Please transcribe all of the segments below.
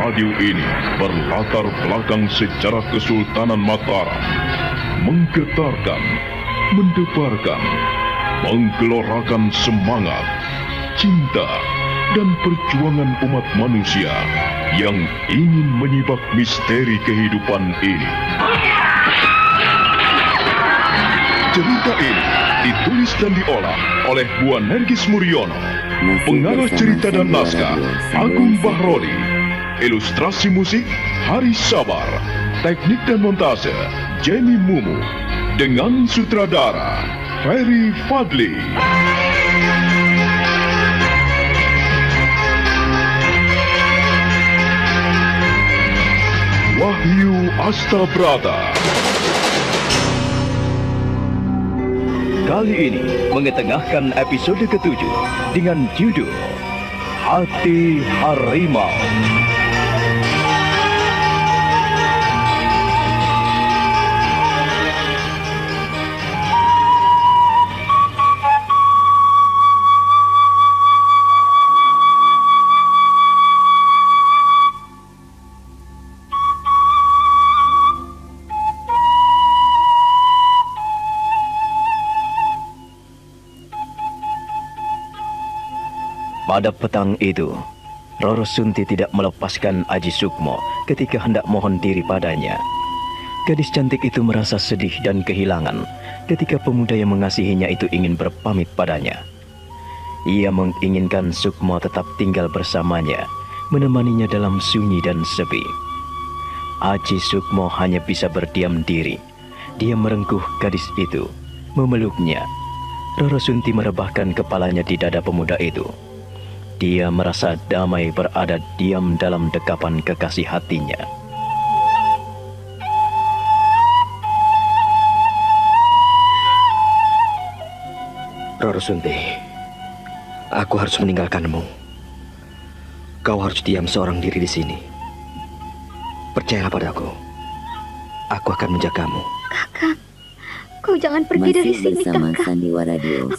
radio ini berlatar belakang sejarah Kesultanan Mataram, menggetarkan, mendebarkan, menggelorakan semangat, cinta, dan perjuangan umat manusia yang ingin menyibak misteri kehidupan ini. Cerita ini ditulis dan diolah oleh Bu Nergis Muriono. Pengarah cerita dan naskah Agung Bahrodi. Ilustrasi musik Haris Sabar. Teknik dan montase Jenny Mumu. Dengan sutradara Ferry Fadli. Wahyu Astabrata. Kali ini mengetengahkan episode ke-7 dengan judul Hati Harimau. Pada petang itu, Roro Sunti tidak melepaskan Aji Sukmo ketika hendak mohon diri padanya. Gadis cantik itu merasa sedih dan kehilangan ketika pemuda yang mengasihinya itu ingin berpamit padanya. Ia menginginkan Sukmo tetap tinggal bersamanya, menemaninya dalam sunyi dan sepi. Aji Sukmo hanya bisa berdiam diri. Dia merengkuh gadis itu, memeluknya. Roro Sunti merebahkan kepalanya di dada pemuda itu. Dia merasa damai berada diam dalam dekapan kekasih hatinya. Roro Sunti, aku harus meninggalkanmu. Kau harus diam seorang diri di sini. Percayalah padaku. Aku akan menjagamu. Kakak, kau jangan pergi dari sini, Kakak.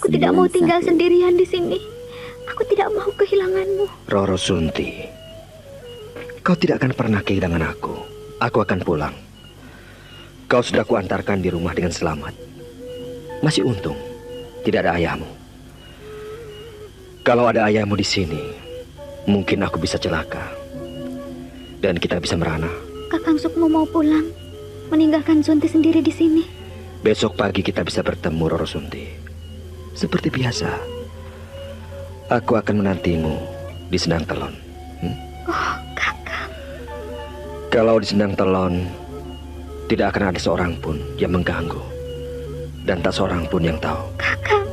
Aku tidak mau tinggal sendirian di sini. Aku tidak mau kehilanganmu. Roro Sunti, kau tidak akan pernah kehilangan aku. Aku akan pulang. Kau sudah kuantarkan di rumah dengan selamat. Masih untung tidak ada ayahmu. Kalau ada ayahmu di sini, mungkin aku bisa celaka dan kita bisa merana. Kakang Sukmo mau pulang, meninggalkan Sunti sendiri di sini. Besok pagi kita bisa bertemu, Roro Sunti. Seperti biasa. Aku akan menantimu di Sendang Telon. Oh, Kakak. Kalau di Sendang Telon, tidak akan ada seorang pun yang mengganggu. Dan tak seorang pun yang tahu. Kakak,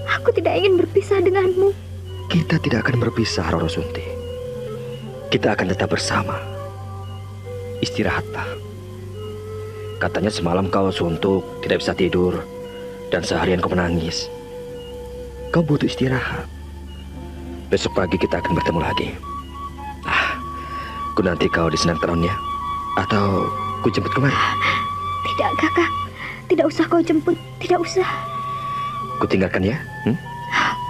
aku tidak ingin berpisah denganmu. Kita tidak akan berpisah, Roro Sunti. Kita akan tetap bersama. Istirahatlah. Katanya semalam kau suntuk, tidak bisa tidur. Dan seharian kau menangis. Kau butuh istirahat. Besok pagi kita akan bertemu lagi. Ku nanti kau di Sendang Telon ya? Atau ku jemput kemari? Tidak, Kakak. Tidak usah kau jemput. Tidak usah. Ku tinggalkan ya?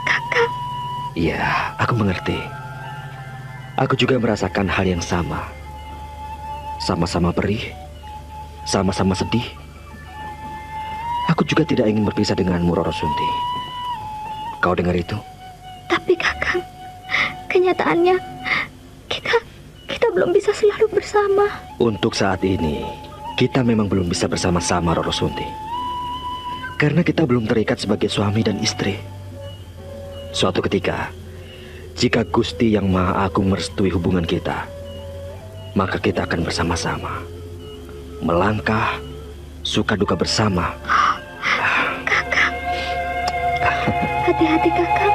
Kakak. Iya, aku mengerti. Aku juga merasakan hal yang sama. Sama-sama perih. Sama-sama sedih. Aku juga tidak ingin berpisah denganmu, Roro Sunti. Kau dengar itu? Tapi Kakang, kenyataannya kita belum bisa selalu bersama. Untuk saat ini, kita memang belum bisa bersama-sama, Roro Sunti. Karena kita belum terikat sebagai suami dan istri. Suatu ketika, jika Gusti Yang Maha Agung merestui hubungan kita, maka kita akan bersama-sama. Melangkah, suka duka bersama. Kakang. Hati-hati, Kakang.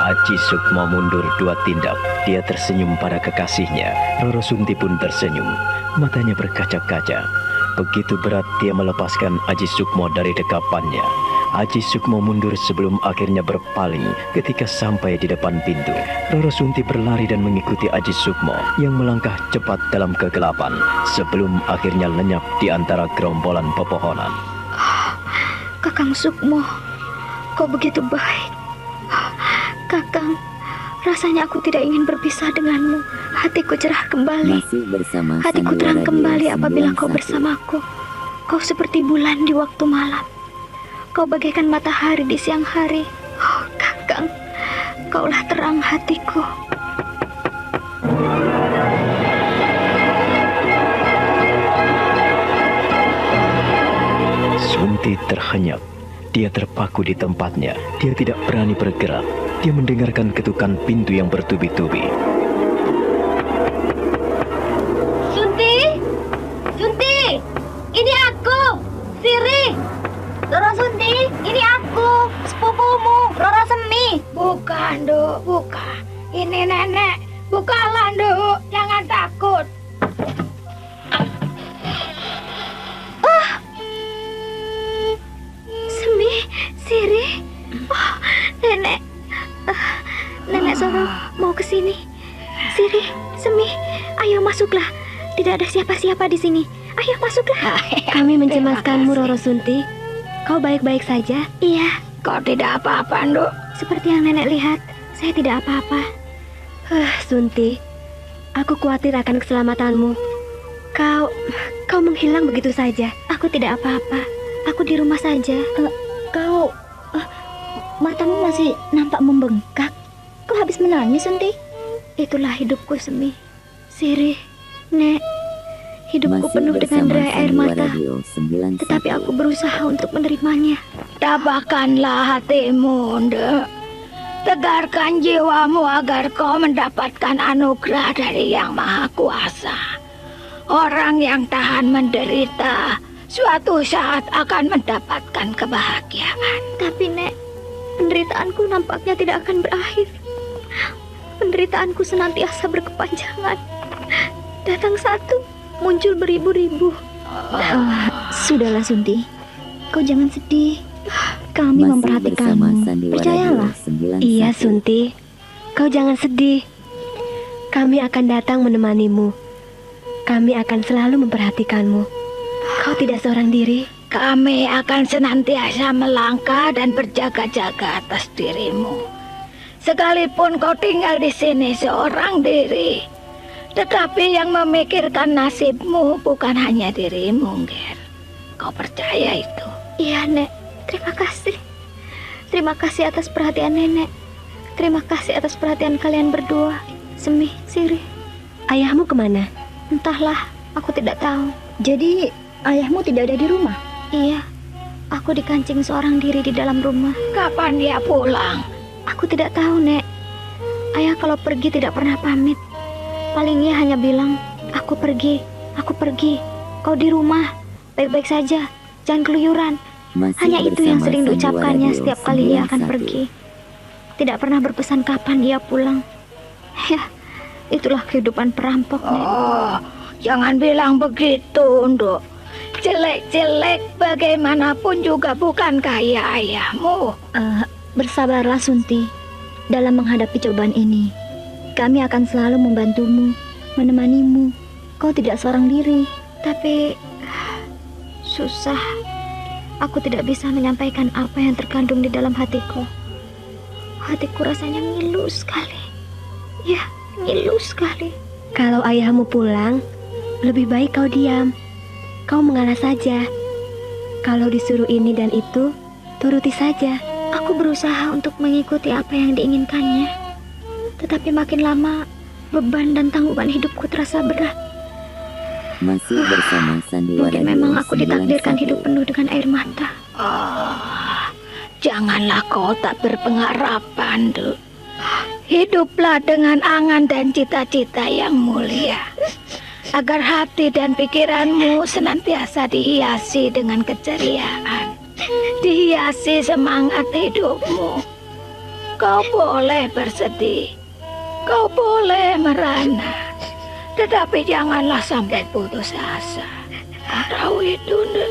Aji Sukmo mundur 2 tindak. Dia tersenyum pada kekasihnya. Roro Sunti pun tersenyum. Matanya berkaca-kaca. Begitu berat dia melepaskan Aji Sukmo dari dekapannya. Aji Sukmo mundur sebelum akhirnya berpaling ketika sampai di depan pintu. Roro Sunti berlari dan mengikuti Aji Sukmo yang melangkah cepat dalam kegelapan sebelum akhirnya lenyap di antara gerombolan pepohonan. Kakang Sukmo, kau begitu baik. Kakang, Rasanya aku tidak ingin berpisah denganmu. Hatiku cerah kembali. Masih bersama Hatiku Sandiwara terang Radio kembali apabila kau 91. bersamaku. Kau seperti bulan di waktu malam. Kau bagaikan matahari di siang hari. Oh, Kakang, kaulah terang hatiku. Sunti terhenyak. Dia terpaku di tempatnya. Dia tidak berani bergerak. Dia mendengarkan ketukan pintu yang bertubi-tubi. Sunti! Sunti! Ini aku! Siri! Roro Sunti, ini aku! Sepupumu, Roro Semi! Bukan, Duk, bukan. Ini nenek. Bukalah, Duk. Jangan takut. Semi, Siri. Oh, nenek. Nenek Soro mau ke sini. Siri, Semi, ayo masuklah. Tidak ada siapa-siapa di sini. Ayo masuklah. Kami mencemaskanmu, Roro Sunti. Kau baik-baik saja? Iya, kau tidak apa-apa, Nduk. Seperti yang nenek lihat, saya tidak apa-apa. Sunti, aku khawatir akan keselamatanmu. Kau menghilang begitu saja. Aku tidak apa-apa. Aku di rumah saja. Kau matamu masih nampak membengkak. Kau habis menangis, Sunti? Itulah hidupku, Semi. Siri, Nek. Hidupku Masih penuh dengan bersama derai air Sandiwara mata. Radio 91. Tetapi aku berusaha untuk menerimanya. Tabahkanlah hatimu, Nduk. Tegarkan jiwamu agar kau mendapatkan anugerah dari Yang Maha Kuasa. Orang yang tahan menderita suatu saat akan mendapatkan kebahagiaan. Tapi, Nek, penderitaanku nampaknya tidak akan berakhir. Penderitaanku senantiasa berkepanjangan. Datang satu, muncul beribu-ribu. Sudahlah, Sunti. Kau jangan sedih. Kami Masih memperhatikanmu. bersama Sandiwara Percayalah. Radio 91. Iya, Sunti. Kau jangan sedih. Kami akan datang menemanimu. Kami akan selalu memperhatikanmu. Kau tidak seorang diri. Kami akan senantiasa melangkah dan berjaga-jaga atas dirimu. Sekalipun kau tinggal di sini seorang diri, tetapi yang memikirkan nasibmu bukan hanya dirimu, Ger. Kau percaya itu? Iya, Nek. Terima kasih. Terima kasih atas perhatian Nenek. Terima kasih atas perhatian kalian berdua. Semi, Siri. Ayahmu kemana? Entahlah, aku tidak tahu. Jadi, ayahmu tidak ada di rumah? Iya, aku dikancing seorang diri di dalam rumah. Kapan dia pulang? Aku tidak tahu, Nek. Ayah kalau pergi tidak pernah pamit. Paling ia hanya bilang, aku pergi, kau di rumah, baik-baik saja, jangan keluyuran. Masih Hanya itu yang bersama sering Sandiwara diucapkannya Radio setiap kali ia akan 91. pergi. Tidak pernah berpesan kapan ia pulang. Ya, itulah kehidupan perampok, Nek. Oh, jangan bilang begitu, Nduk. Jelek-jelek bagaimanapun juga bukan kayak ayahmu. Bersabarlah, Sunti. Dalam menghadapi cobaan ini, kami akan selalu membantumu, menemanimu. Kau tidak seorang diri. Tapi susah. Aku tidak bisa menyampaikan apa yang terkandung di dalam hatiku. Hatiku rasanya ngilu sekali. Ya, ngilu sekali. Kalau ayahmu pulang, lebih baik kau diam. Kau mengalah saja. Kalau disuruh ini dan itu, turuti saja. Aku berusaha untuk mengikuti apa yang diinginkannya. Tetapi makin lama, beban dan tanggungan hidupku terasa berat. Masih bersama Sandiwara Mungkin Radio memang aku ditakdirkan 91. hidup penuh dengan air mata. Janganlah kau tak berpengharapan, Nduk. Hiduplah dengan angan dan cita-cita yang mulia, agar hati dan pikiranmu senantiasa dihiasi dengan keceriaan, dihiasi semangat hidupmu. Kau boleh bersedih, kau boleh merana, tetapi janganlah sampai putus asa. Kau tahu itu, Nduk?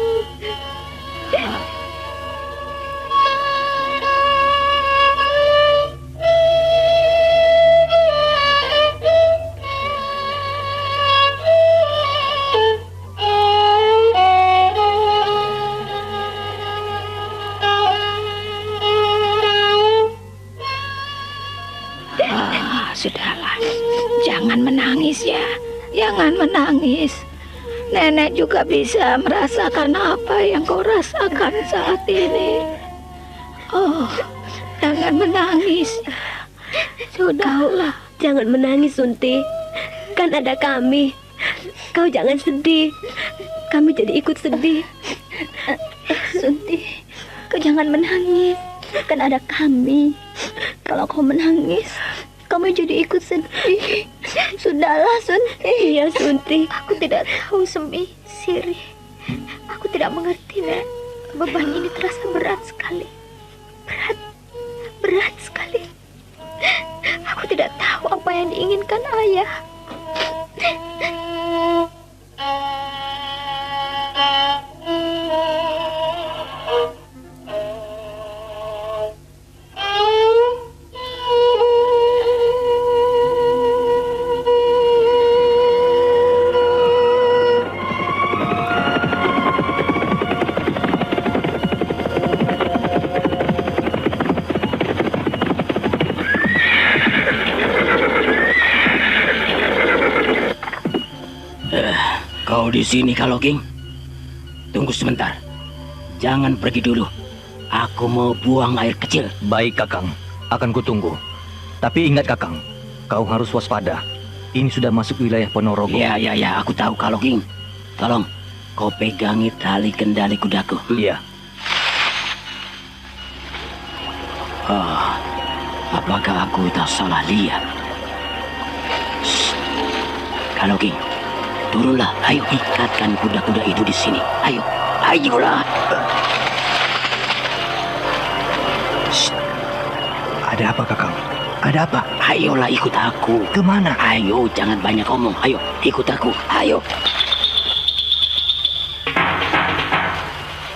jangan menangis ya. Jangan menangis. Nenek juga bisa merasakan apa yang kau rasakan saat ini. Oh, jangan menangis. Sudahlah. Jangan menangis, Sunti. Kan ada kami. Kau jangan sedih. Kami jadi ikut sedih. Sunti, kau jangan menangis. Kan ada kami. Kalau kau menangis, kamu jadi ikut sedih. Sudahlah, Sunti. Iya, Sunti. Aku tidak tahu, Semi, Siri. Aku tidak mengerti, Nek. Beban ini terasa berat sekali. Berat sekali. Aku tidak tahu apa yang diinginkan ayah. Kau di sini, Kaloging? Tunggu sebentar. Jangan pergi dulu. Aku mau buang air kecil. Baik, Kakang. Akan kutunggu. Tapi ingat, Kakang. Kau harus waspada. Ini sudah masuk wilayah Ponorogo. Ya, aku tahu, Kaloging. Tolong, kau pegangi tali kendali kudaku. Iya. Apakah aku tak salah lihat? Shh. Kaloging, turunlah. Ayo, ikatkan kuda-kuda itu di sini. Ayolah. Shh. Ada apa, Kakang? Ada apa? Ayolah, ikut aku. Kemana? Ayo, jangan banyak omong. Ayo, ikut aku. Ayo.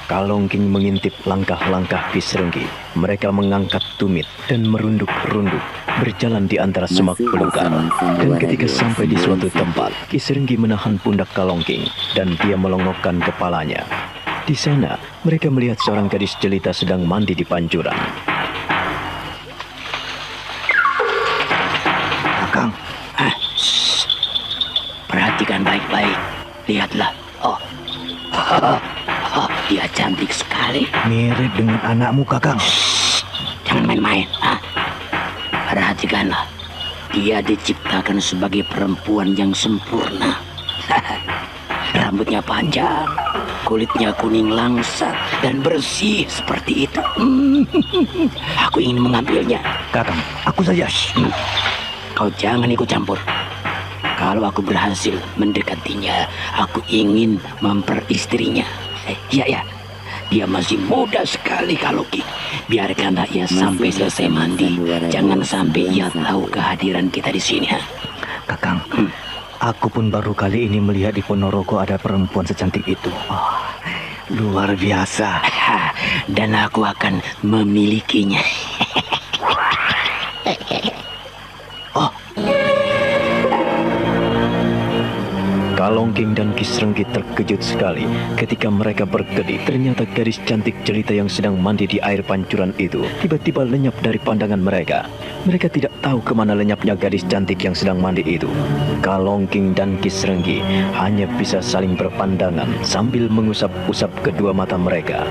Kalongking mengintip langkah-langkah Kisrenggi. Mereka mengangkat tumit dan merunduk-runduk, berjalan di antara semak Masih belukar. bersama Dan Sandiwara ketika 2 sampai di suatu 9 tempat, Kisrenggi menahan pundak Kalongking dan dia melongokkan kepalanya. Di sana, mereka melihat seorang gadis jelita sedang mandi di pancuran. Kakang. Shh. Perhatikan baik-baik. Lihatlah. Dia cantik sekali. Mirip dengan anakmu, Kakang. Jangan main-main. Perhatikanlah. Dia diciptakan sebagai perempuan yang sempurna. Rambutnya panjang, kulitnya kuning langsat dan bersih seperti itu. Aku ingin mengambilnya. Kakang, aku saja. Kau jangan ikut campur. Kalau aku berhasil mendekatinya, aku ingin memperistrinya. Ya, dia masih muda sekali, Kalongking. Biarkanlah ia sampai selesai mandi. Jangan sampai ia tahu kehadiran kita di sini. Kakang, aku pun baru kali ini melihat di Ponorogo ada perempuan secantik itu. Luar biasa. Dan aku akan memilikinya. Kalongking dan Kisrenggi terkejut sekali ketika mereka berkedip. Ternyata gadis cantik jelita yang sedang mandi di air pancuran itu tiba-tiba lenyap dari pandangan mereka. Mereka tidak tahu kemana lenyapnya gadis cantik yang sedang mandi itu. Kalongking dan Kisrenggi hanya bisa saling berpandangan sambil mengusap-usap kedua mata mereka.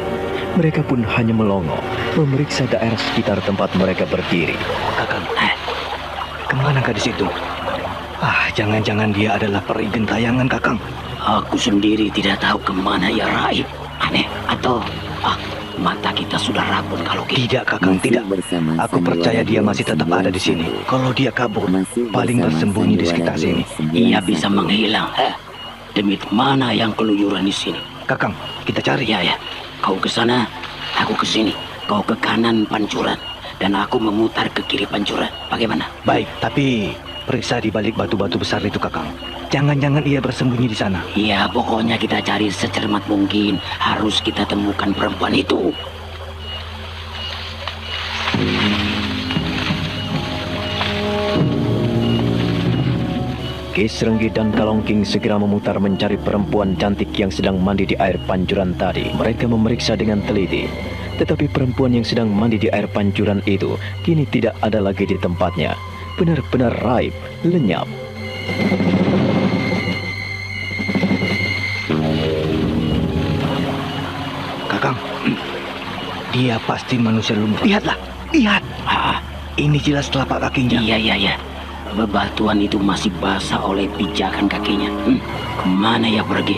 Mereka pun hanya melongo, memeriksa daerah sekitar tempat mereka berdiri. Kakang, kemana gadis itu? Jangan-jangan dia adalah peri gentayangan, Kakang. Aku sendiri tidak tahu kemana ia raib. Aneh, atau mata kita sudah rabun, Kalongking. Tidak, Kakang, Masih tidak. bersama Aku Sandiwara percaya dia 2 masih tetap ada di sini. 9. Kalau dia kabur, Masih paling bersama bersembunyi di Sandiwara sekitar sini. 2 Ia bisa 9. menghilang. Demi mana yang keluyuran di sini? Kakang, kita cari. Ya. Kau ke sana, aku ke sini. Kau ke kanan pancuran, dan aku memutar ke kiri pancuran. Bagaimana? Baik, tapi periksa di balik batu-batu besar itu, Kakang. Jangan-jangan ia bersembunyi di sana. Ya, pokoknya kita cari secermat mungkin. Harus kita temukan perempuan itu. Kisrenggi dan Kalongking segera memutar mencari perempuan cantik yang sedang mandi di air pancuran tadi. Mereka memeriksa dengan teliti. Tetapi perempuan yang sedang mandi di air pancuran itu kini tidak ada lagi di tempatnya. Benar-benar raib, lenyap. Kakang, dia pasti manusia lumpuh. Lihatlah, lihat. Ini jelas telapak kakinya. Iya. Bebatuan itu masih basah oleh pijakan kakinya. Kemana ya pergi?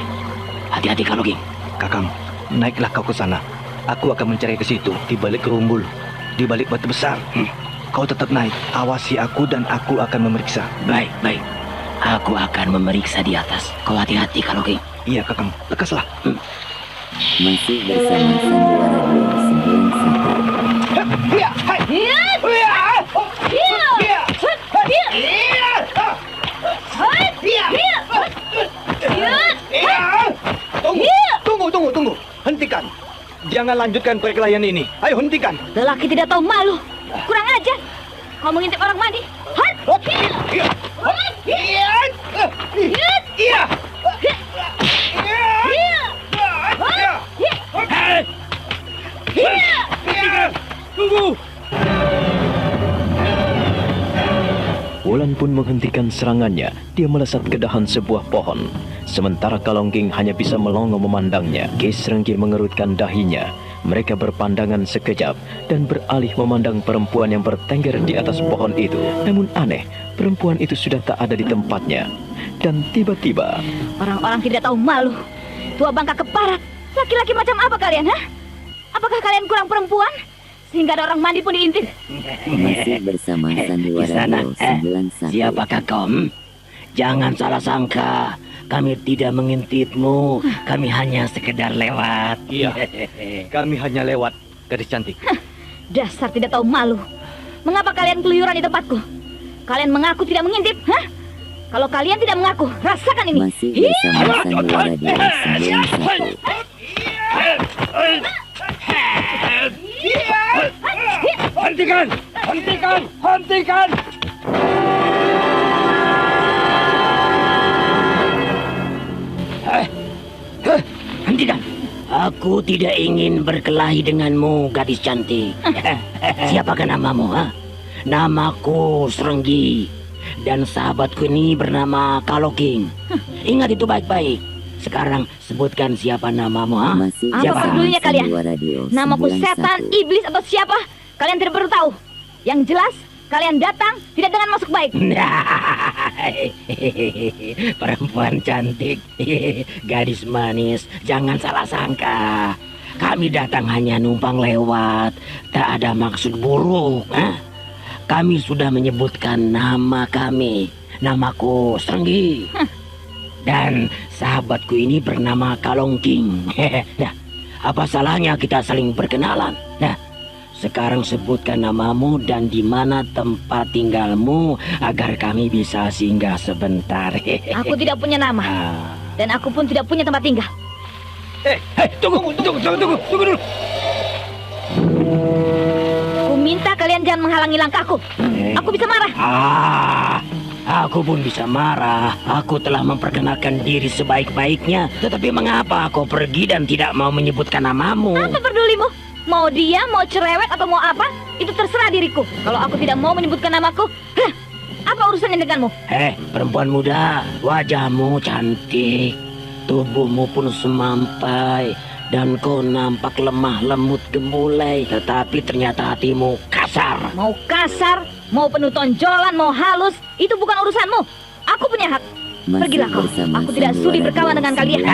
Hati-hati kalau King. Kakang, naiklah kau ke sana. Aku akan mencari ke situ, di balik kerumbul, di balik batu besar. Kau tetap naik, awasi aku dan aku akan memeriksa. Baik. Aku akan memeriksa di atas. Kau hati-hati kalau King. Iya, Kakang, lekaslah. Masih bersama Sandiwara 291. Tunggu. Hentikan. Jangan lanjutkan perkelahian ini. Ayo hentikan. Lelaki tidak tahu malu. Kurang ajar. Kau mengintip orang mandi. Tunggu. Wulan pun menghentikan serangannya. Dia melesat ke dahan sebuah pohon. Sementara Kalongging hanya bisa melongo memandangnya. Ki Srenggi mengerutkan dahinya. Mereka berpandangan sekejap dan beralih memandang perempuan yang bertengger di atas pohon itu. Namun aneh, perempuan itu sudah tak ada di tempatnya. Dan tiba-tiba... Orang-orang tidak tahu malu. Tua bangka keparat. Laki-laki macam apa kalian, ha? Apakah kalian kurang perempuan? Sehingga ada orang mandi pun diintip. Masih bersama Sandiwara 291. Siapakah kau? Jangan salah sangka. Kami tidak mengintipmu. Kami hanya sekedar lewat. Iya, kami hanya lewat, gadis cantik. Dasar tidak tahu malu. Mengapa kalian keluyuran di tempatku? Kalian mengaku tidak mengintip, ha? Kalau kalian tidak mengaku, rasakan ini. Masih bersama Sandiwara 291. Hentikan! Hentikan. Aku tidak ingin berkelahi denganmu, gadis cantik. Siapakah namamu, ha? Namaku Srenggi. Dan sahabatku ini bernama Kalongging. Ingat itu baik-baik. Sekarang sebutkan siapa namamu, ha? Masih Apa bersama pedulinya kalian? Sandiwara Radio Namaku setan, 91. iblis atau siapa? Kalian tidak perlu tahu. Yang jelas, kalian datang tidak dengan maksud baik. Perempuan cantik, gadis manis, jangan salah sangka. Kami datang hanya numpang lewat, tak ada maksud buruk. Kami sudah menyebutkan nama kami. Namaku Srenggi. Dan sahabatku ini bernama Kalongging. Nah, apa salahnya kita saling berkenalan? Nah, sekarang sebutkan namamu dan di mana tempat tinggalmu agar kami bisa singgah sebentar. Aku tidak punya nama. Dan aku pun tidak punya tempat tinggal. Tunggu dulu. Aku minta kalian jangan menghalangi langkahku. Aku bisa marah. Aku pun bisa marah. Aku telah memperkenalkan diri sebaik-baiknya. Tetapi mengapa kau pergi dan tidak mau menyebutkan namamu? Apa pedulimu? Mau dia, mau cerewet atau mau apa? Itu terserah diriku. Kalau aku tidak mau menyebutkan namaku, apa urusannya denganmu? Perempuan muda, wajahmu cantik, tubuhmu pun semampai, dan kau nampak lemah lembut gemulai. Tetapi ternyata hatimu kasar. Mau kasar, mau penuh tonjolan, mau halus, itu bukan urusanmu. Aku punya hak. Pergilah kau. Aku tidak sudi berkawan dengan kalian.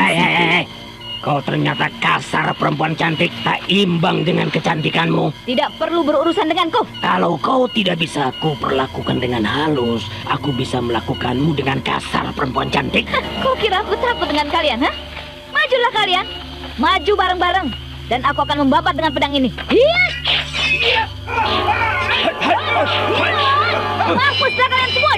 Kau ternyata kasar, perempuan cantik, tak imbang dengan kecantikanmu. Tidak perlu berurusan denganku. Kalau kau tidak bisa aku perlakukan dengan halus, aku bisa melakukanmu dengan kasar, perempuan cantik. Kau kira aku takut dengan kalian, ha? Majulah kalian. Maju bareng-bareng. Dan aku akan membabat dengan pedang ini. Mampuslah kalian semua.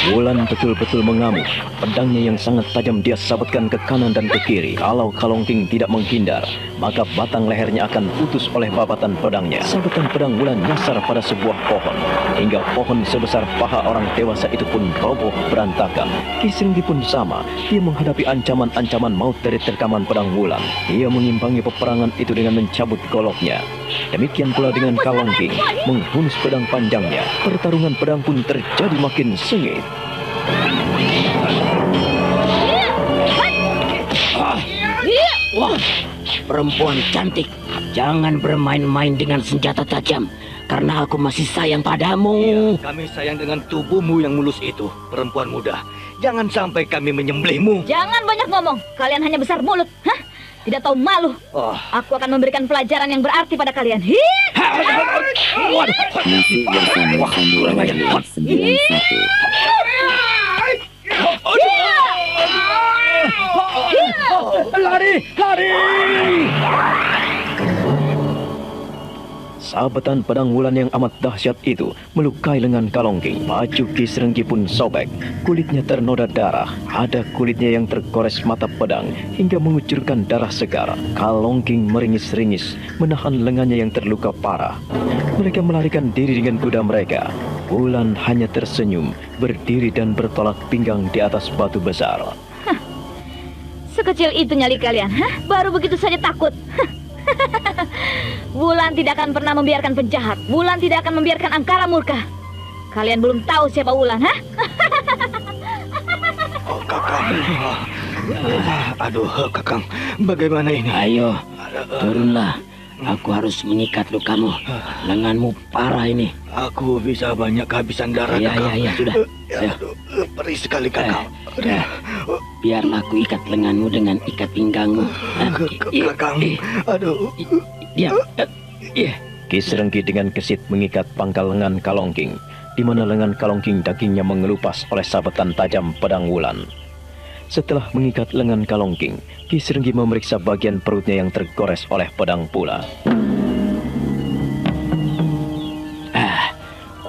Wulan betul-betul mengamuk. Pedangnya yang sangat tajam dia sabetkan ke kanan dan ke kiri. Kalau Kalongging tidak menghindar, maka batang lehernya akan putus oleh babatan pedangnya. Sabetan pedang Wulan nyasar pada sebuah pohon, hingga pohon sebesar paha orang dewasa itu pun roboh berantakan. Ki Srenggi pun sama. Dia menghadapi ancaman-ancaman maut dari terkaman pedang Wulan. Dia mengimbangi peperangan itu dengan mencabut goloknya. Demikian pula dengan Kalongging menghunus pedang panjangnya. Pertarungan pedang pun terjadi makin sengit. Wah, perempuan cantik, jangan bermain-main dengan senjata tajam, karena aku masih sayang padamu. Kami sayang dengan tubuhmu yang mulus itu, perempuan muda. Jangan sampai kami menyembelihmu. Jangan banyak ngomong. Kalian hanya besar mulut. Hah? Tidak tahu malu. Aku akan memberikan pelajaran yang berarti pada kalian. Masih bersama Sandiwara Radio 91. Lari! Sabetan pedang Wulan yang amat dahsyat itu melukai lengan Kalongking. Baju Ki Srenggi pun sobek, kulitnya ternoda darah. Ada kulitnya yang tergores mata pedang hingga mengucurkan darah segar. Kalongking meringis-ringis menahan lengannya yang terluka parah. Mereka melarikan diri dengan kuda mereka. Wulan hanya tersenyum, berdiri dan bertolak pinggang di atas batu besar. Sekecil itu nyali kalian. Hah? Baru begitu saja takut. Wulan tidak akan pernah membiarkan penjahat. Wulan tidak akan membiarkan Angkara murka. Kalian belum tahu siapa Wulan, hah? Oh, Kakang. Aduh, Kakang. Bagaimana ini? Ayo, turunlah. Aku harus menyikat lukamu. Lenganmu parah ini. Aku bisa banyak kehabisan darah, Kakang. Ya, sudah. Aduh, perih sekali, Kakang. Biarlah aku ikat lenganmu dengan ikat pinggangmu. Kakang, aduh. Diam. Ki Srenggi dengan gesit mengikat pangkal lengan Kalongking, di mana lengan Kalongking dagingnya mengelupas oleh sabetan tajam pedang Wulan. Setelah mengikat lengan Kalongking, Ki Srenggi memeriksa bagian perutnya yang tergores oleh pedang pula.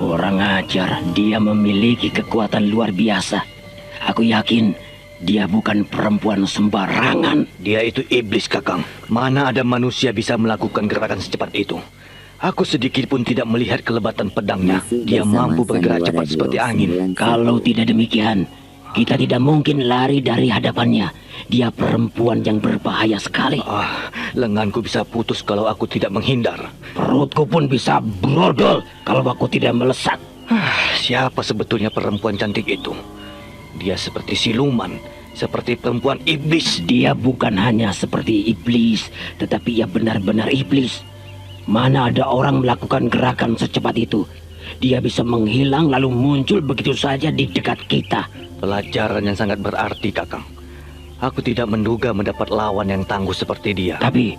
Kurang ajar, dia memiliki kekuatan luar biasa. Aku yakin dia bukan perempuan sembarangan. Dia itu iblis, Kakang. Mana ada manusia bisa melakukan gerakan secepat itu? Aku sedikit pun tidak melihat kelebatan pedangnya. Dia mampu bergerak cepat seperti angin. Kalau tidak demikian, kita tidak mungkin lari dari hadapannya. Dia perempuan yang berbahaya sekali. Lenganku bisa putus kalau aku tidak menghindar. Perutku pun bisa brodol kalau aku tidak melesat. Siapa sebetulnya perempuan cantik itu? Dia seperti siluman, seperti perempuan iblis. Dia bukan hanya seperti iblis, tetapi ia benar-benar iblis. Mana ada orang melakukan gerakan secepat itu? Dia bisa menghilang lalu muncul begitu saja di dekat kita. Pelajaran yang sangat berarti, Kakang. Aku tidak menduga mendapat lawan yang tangguh seperti dia. Tapi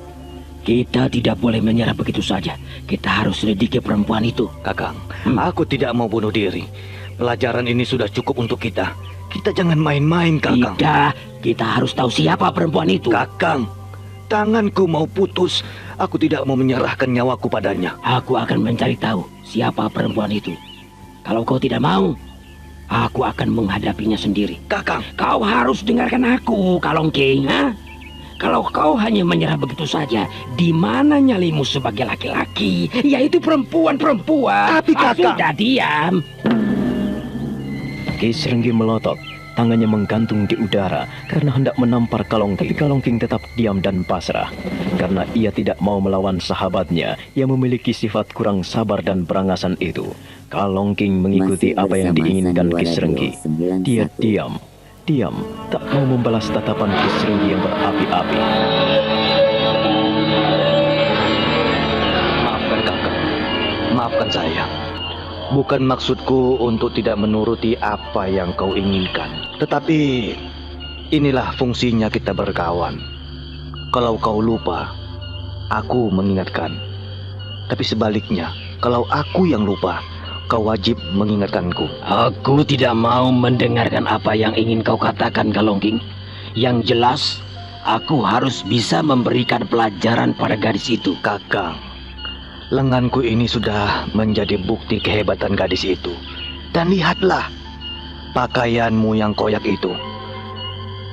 kita tidak boleh menyerah begitu saja. Kita harus selidiki perempuan itu. Kakang, aku tidak mau bunuh diri. Pelajaran ini sudah cukup untuk kita. Kita jangan main-main, Kakang. Tidak, kita harus tahu siapa perempuan itu. Kakang, tanganku mau putus. Aku tidak mau menyerahkan nyawaku padanya. Aku akan mencari tahu siapa perempuan itu. Kalau kau tidak mau, aku akan menghadapinya sendiri. Kakang, kau harus dengarkan aku, Kalongking. Kalau kau hanya menyerah begitu saja, di mana nyalimu sebagai laki-laki, yaitu perempuan-perempuan? Tapi Kakang, sudah diam. Ki Srenggi melotot, tangannya menggantung di udara karena hendak menampar Kalongking. Tapi Kalongking tetap diam dan pasrah karena ia tidak mau melawan sahabatnya yang memiliki sifat kurang sabar dan berangasan itu. Kalongking mengikuti apa yang diinginkan Ki Srenggi. Dia diam, tak mau membalas tatapan Ki Srenggi yang berapi-api. Maafkan, Kakang. Maafkan saya. Bukan maksudku untuk tidak menuruti apa yang kau inginkan. Tetapi inilah fungsinya kita berkawan. Kalau kau lupa, aku mengingatkan. Tapi sebaliknya, kalau aku yang lupa, kau wajib mengingatkanku. Aku tidak mau mendengarkan apa yang ingin kau katakan, Kalongking. Yang jelas, aku harus bisa memberikan pelajaran pada gadis itu. Kakang, lenganku ini sudah menjadi bukti kehebatan gadis itu. Dan lihatlah pakaianmu yang koyak itu.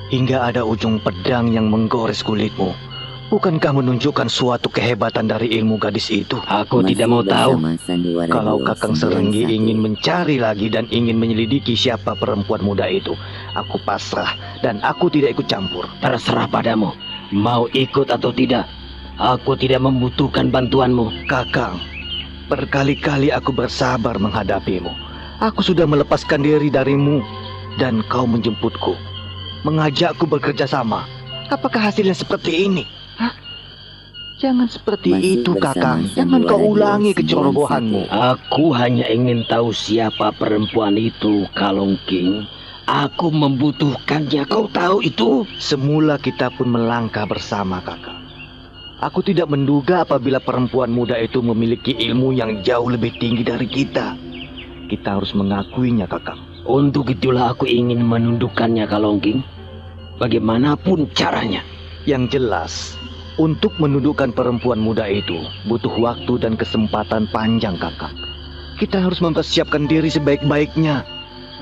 Hingga ada ujung pedang yang menggores kulitmu. Bukankah menunjukkan suatu kehebatan dari ilmu gadis itu? Aku tidak mau tahu. Kalau Kakang Srenggi ingin mencari lagi dan ingin menyelidiki siapa perempuan muda itu, aku pasrah dan aku tidak ikut campur. Terserah padamu, mau ikut atau tidak. Aku tidak membutuhkan bantuanmu. Kakang, berkali-kali aku bersabar menghadapimu. Aku sudah melepaskan diri darimu. dan kau menjemputku, mengajakku bekerja sama. Apakah hasilnya seperti ini? Hah? Jangan seperti Masih itu, bersama Kakang. Jangan kau Sandiwara ulangi 291. kecerobohanmu. Aku hanya ingin tahu siapa perempuan itu, Kalongking. Aku membutuhkannya, kau tahu itu? Semula kita pun melangkah bersama, Kakang. Aku tidak menduga apabila perempuan muda itu memiliki ilmu yang jauh lebih tinggi dari kita. Kita harus mengakuinya, Kakang. Untuk itulah aku ingin menundukkannya, Kalongking. Bagaimanapun caranya. Yang jelas, untuk menundukkan perempuan muda itu butuh waktu dan kesempatan panjang, Kakang. Kita harus mempersiapkan diri sebaik-baiknya.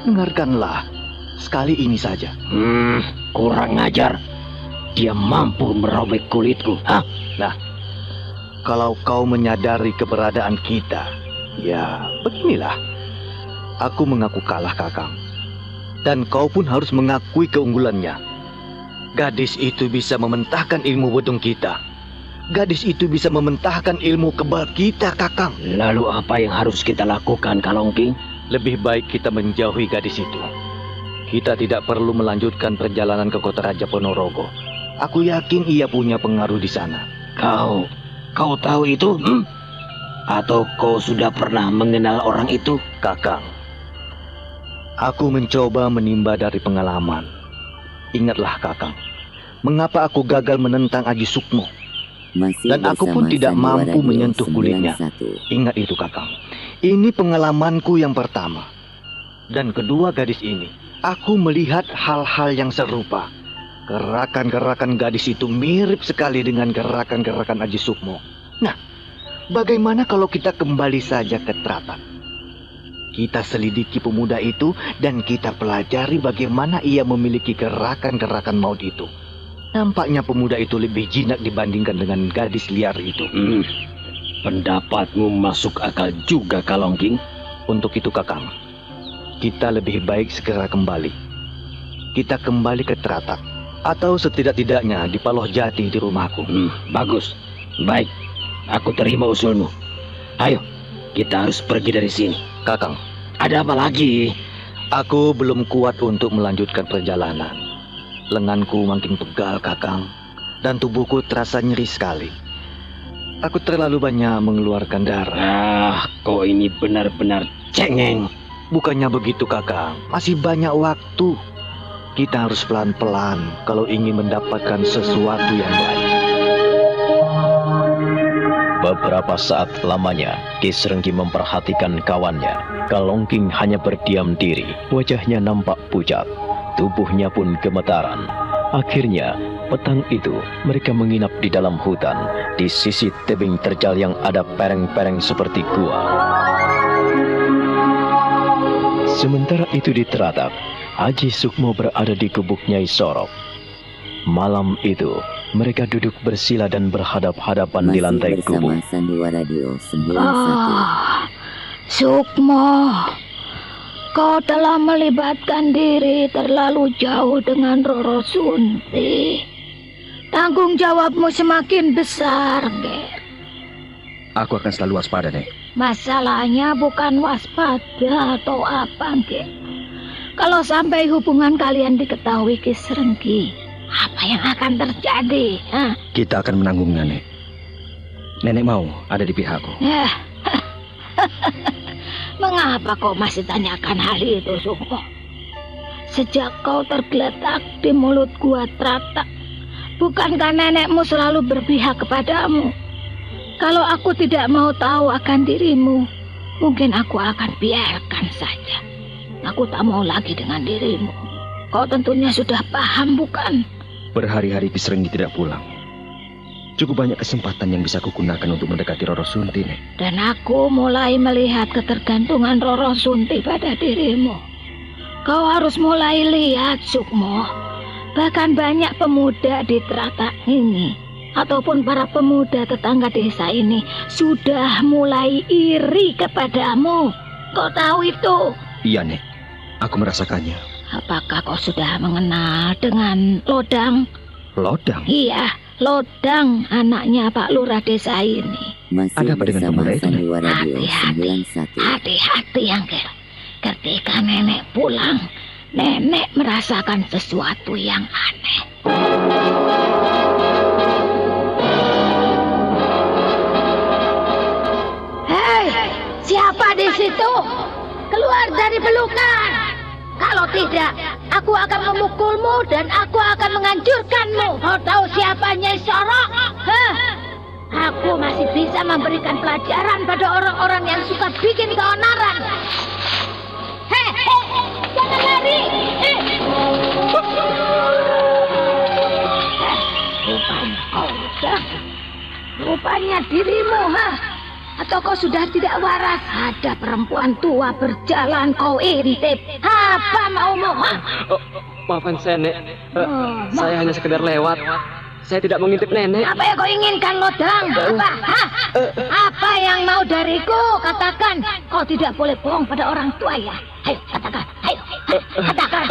Dengarkanlah, sekali ini saja. Kurang ajar. Dia mampu merobek kulitku. Hah? Nah, kalau kau menyadari keberadaan kita, ya beginilah. Aku mengaku kalah, Kakang. Dan kau pun harus mengakui keunggulannya. Gadis itu bisa mementahkan ilmu wedung kita. Gadis itu bisa mementahkan ilmu kebal kita, Kakang. Lalu apa yang harus kita lakukan, Kalongking? Lebih baik kita menjauhi gadis itu. Kita tidak perlu melanjutkan perjalanan ke kota Raja Ponorogo. Aku yakin ia punya pengaruh di sana. Kau tahu itu? Atau kau sudah pernah mengenal orang itu? Kakang, aku mencoba menimba dari pengalaman. Ingatlah, Kakang, mengapa aku gagal menentang Aji Sukmo? Masih Dan aku pun bersama tidak Sandiwara mampu menyentuh 291. kulitnya. Ingat itu, Kakang. Ini pengalamanku yang pertama. Dan kedua gadis ini, aku melihat hal-hal yang serupa. Gerakan-gerakan gadis itu mirip sekali dengan gerakan-gerakan Aji Sukmo. Nah, bagaimana kalau kita kembali saja ke Tratan? Kita selidiki pemuda itu dan kita pelajari bagaimana ia memiliki gerakan-gerakan maut itu. Nampaknya pemuda itu lebih jinak dibandingkan dengan gadis liar itu. Pendapatmu masuk akal juga, Kalongking. Untuk itu, Kakang, kita lebih baik segera kembali. Kita kembali ke Tratak, atau setidak-tidaknya di Paloh Jati di rumahku. Bagus. Baik, aku terima usulmu. Ayo, kita harus pergi dari sini. Kakang, Ada apa lagi? aku belum kuat untuk melanjutkan perjalanan. Lenganku makin pegal, Kakang, dan tubuhku terasa nyeri sekali. Aku terlalu banyak mengeluarkan darah. Kau ini benar-benar cengeng. Bukannya begitu, Kakang. Masih banyak waktu. Kita harus pelan-pelan kalau ingin mendapatkan sesuatu yang baik. Beberapa saat lamanya, Ki Srenggi memperhatikan kawannya. Kalongking hanya berdiam diri, wajahnya nampak pucat, tubuhnya pun gemetaran. Akhirnya, petang itu mereka menginap di dalam hutan, di sisi tebing terjal yang ada pereng-pereng seperti gua. Sementara itu di Teratak, Aji Sukmo berada di gubuk Nyai Sorok. Malam itu, mereka duduk bersila dan berhadap-hadapan di lantai bersama gubuk. Sandiwara Radio 91. Sukmo, kau telah melibatkan diri terlalu jauh dengan Roro Sunti. Tanggung jawabmu semakin besar, Ger. Aku akan selalu waspada, Nek. Masalahnya bukan waspada atau apa, Ger. Kalau sampai hubungan kalian diketahui Ki Srenggi, apa yang akan terjadi? Hah? Kita akan menanggungnya, Nek. Nenek mau ada di pihakku. Mengapa kau masih tanyakan hal itu, Sukmo? Sejak kau tergeletak di mulut gua Tratak, bukankah nenekmu selalu berpihak kepadamu? Kalau aku tidak mau tahu akan dirimu, mungkin aku akan biarkan saja. Aku tak mau lagi dengan dirimu. Kau tentunya sudah paham, bukan? Berhari-hari Ki Srenggi tidak pulang. Cukup banyak kesempatan yang bisa kugunakan untuk mendekati Roro Sunti, Nek. Dan aku mulai melihat ketergantungan Roro Sunti pada dirimu. Kau harus mulai lihat, Sukmo. Bahkan banyak pemuda di Teratak ini, ataupun para pemuda tetangga desa ini, sudah mulai iri kepadamu. Kau tahu itu? Iya, Nek. Aku merasakannya. Apakah kau sudah mengenal dengan Lodang? Lodang? Iya, Lodang, anaknya Pak Lurah desa ini. Masih Ada apa dengan bersama pemuda itu, Nek? Sandiwara Radio Hati-hati. 91. Hati-hati, Angger. Ketika nenek pulang, Nenek merasakan sesuatu yang aneh. Hei, siapa di situ? Keluar dari pelukan. Kalau tidak, aku akan memukulmu dan aku akan menghancurkanmu. Kau tahu siapa Nyai Sorok? Hah? Aku masih bisa memberikan pelajaran pada orang-orang yang suka bikin keonaran. Hei, jangan lari. Rupanya kau sudah. Rupanya dirimu, ha? Atau kau sudah tidak waras? Ada perempuan tua berjalan kau intip. Apa maumu? Maafkan saya, Nek. Saya hanya sekedar lewat. Saya tidak mengintip nenek. Apa yang kau inginkan, Lodang? Apa? Hah? Apa yang mau dariku? Katakan. Kau tidak boleh bohong pada orang tua ya. Ayo, katakan. Ayo, katakan.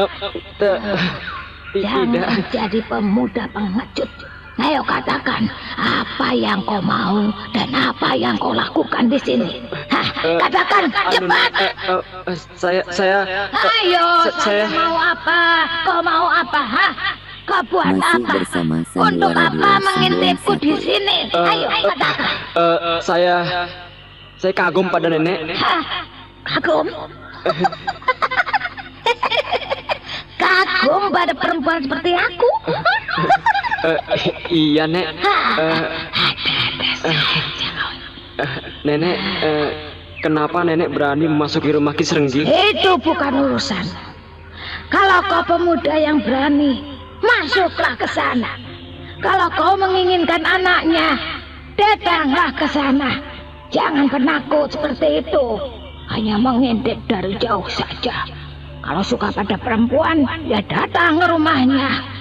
Jangan jadi pemuda pengecut. Ayo katakan, apa yang kau mau dan apa yang kau lakukan di sini? Hah, katakan, cepat. Saya. Ayo, saya mau apa? Kau mau apa? Hah? Kau buat Masih apa? bersama Untuk Sandiwara apa 291. mengintipku di sini? Ayo, katakan. Saya kagum pada nenek. Hah? Kagum? Kagum pada perempuan seperti aku? Iya, Nek. Nenek, kenapa nenek berani memasuki rumah Ki Srenggi? Itu bukan urusan. Kalau kau pemuda yang berani, masuklah ke sana. Kalau kau menginginkan anaknya, datanglah ke sana. Jangan penakut seperti itu. Hanya mengintip dari jauh saja. Kalau suka pada perempuan, ya datang ke rumahnya.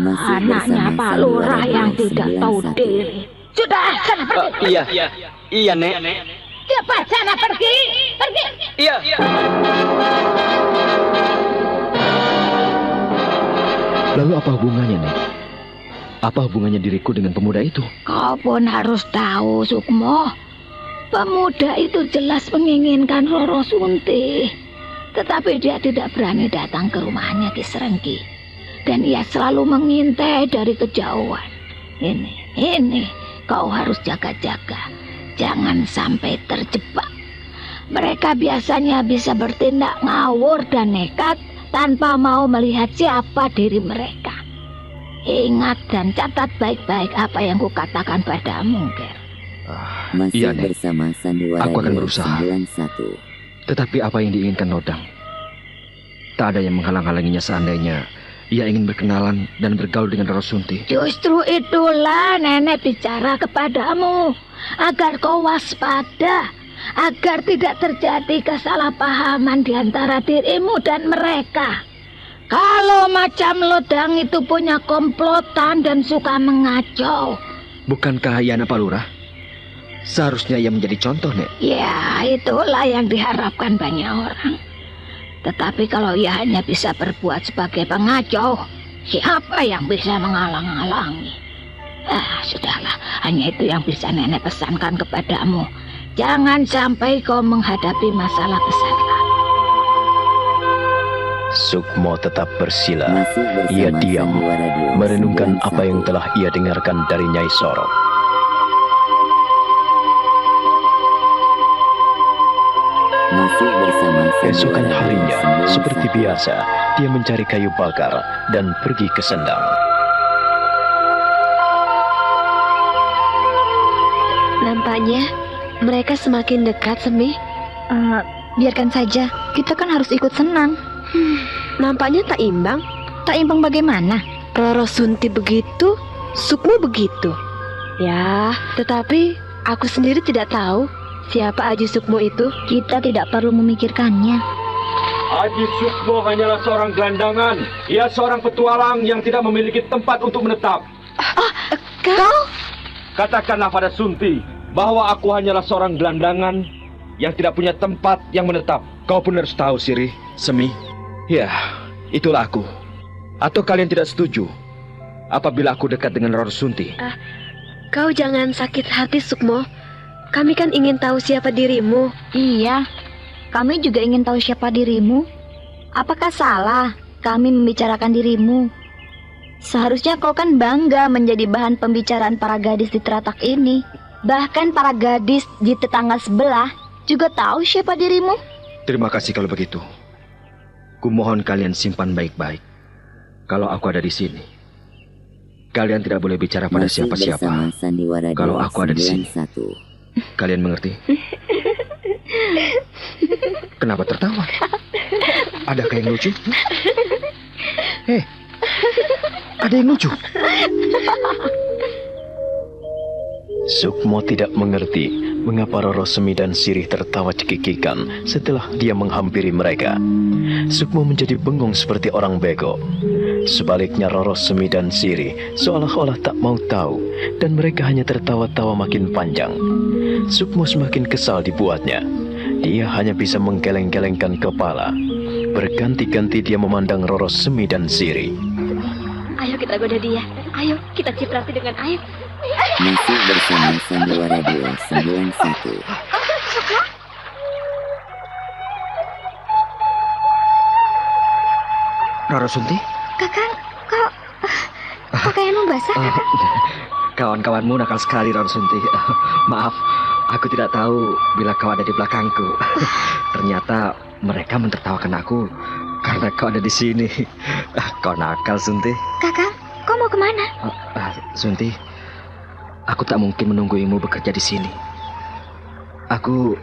Masih Anaknya bersama Pak Lurah Sandiwara yang tidak tahu 291. diri. Sudah, sana pergi. Iya, Nek. Cepat sana pergi. Pergi. Iya. Lalu apa hubungannya, Nek? Apa hubungannya diriku dengan pemuda itu? Kau pun harus tahu, Sukmo. Pemuda itu jelas menginginkan Roro Sunti. Tetapi dia tidak berani datang ke rumahnya Ki Srenggi. Dan ia selalu mengintai dari kejauhan. Ini, kau harus jaga-jaga. Jangan sampai terjebak. Mereka biasanya bisa bertindak ngawur dan nekat tanpa mau melihat siapa diri mereka. Ingat dan catat baik-baik apa yang kukatakan padamu, Ger. Masih Iya, Nek. bersama Sandiwara Aku akan berusaha. 291. Tetapi apa yang diinginkan Lodang? Tak ada yang menghalang-halanginya seandainya ia ingin berkenalan dan bergaul dengan Roro Sunti. Justru itulah nenek bicara kepadamu, agar kau waspada, agar tidak terjadi kesalahpahaman di antara dirimu dan mereka. Kalau macam Lodang itu punya komplotan dan suka mengacau, Bukankah ia anak Pak Lurah? Seharusnya ia menjadi contoh, Nek. ya itulah yang diharapkan banyak orang. Tetapi kalau ia hanya bisa berbuat sebagai pengacau, siapa yang bisa menghalang-halangi? Sudahlah, hanya itu yang bisa nenek pesankan kepadamu. Jangan sampai kau menghadapi masalah besar lagi. Sukmo tetap bersila. Masih bersama Ia diam, Sandiwara 291. merenungkan apa yang telah ia dengarkan dari Nyai Sorok. Masih bersama Keesokan Sandiwara harinya, 291. seperti biasa, dia mencari kayu bakar dan pergi ke sendang. Nampaknya mereka semakin dekat, Semi. Biarkan saja, kita kan harus ikut senang. Nampaknya tak imbang. Tak imbang bagaimana? Roro Sunti begitu, Sukmo begitu. Ya, tetapi aku sendiri tidak tahu siapa Aji Sukmo itu. Kita tidak perlu memikirkannya. Aji Sukmo hanyalah seorang gelandangan. Ia seorang petualang yang tidak memiliki tempat untuk menetap. Kau? Katakanlah pada Sunti bahwa aku hanyalah seorang gelandangan yang tidak punya tempat yang menetap. Kau pun harus tahu, Siri, Semi. Ya, itulah aku. Atau kalian tidak setuju apabila aku dekat dengan Roro Sunti? Kau jangan sakit hati, Sukmo. Kami kan ingin tahu siapa dirimu. Iya, kami juga ingin tahu siapa dirimu. Apakah salah kami membicarakan dirimu? Seharusnya kau kan bangga menjadi bahan pembicaraan para gadis di teratak ini. Bahkan para gadis di tetangga sebelah juga tahu siapa dirimu. Terima kasih kalau begitu. Kumohon kalian simpan baik-baik. Kalau aku ada di sini, kalian tidak boleh bicara pada Masih siapa-siapa. bersama Sandiwara Kalau Dewa aku ada di sini. 91. Kalian mengerti? Kenapa tertawa? Adakah yang lucu? Ada yang lucu? Sukmo tidak mengerti mengapa Roro Semi dan Sirih tertawa cekikikan setelah dia menghampiri mereka. Sukmo menjadi bengong seperti orang bego. Sebaliknya Roro Semi dan Sirih seolah-olah tak mau tahu dan mereka hanya tertawa-tawa makin panjang. Sukmo semakin kesal dibuatnya. Dia hanya bisa menggeleng-gelengkan kepala. Berganti-ganti dia memandang Roro Semi dan Sirih. Ayo kita goda dia. Ayo kita ciprati dengan air. Masih bersama Sandiwara Dewa 91. Roro Sunti? Kakang, kok pakaianmu basah? Kawan-kawanmu nakal sekali, Roro Sunti. Maaf, aku tidak tahu bila kau ada di belakangku. Ternyata mereka mentertawakan aku karena kau ada di sini. Kau nakal, Sunti. Kakang, kau mau kemana? Sunti, aku tak mungkin menungguimu bekerja di sini. Aku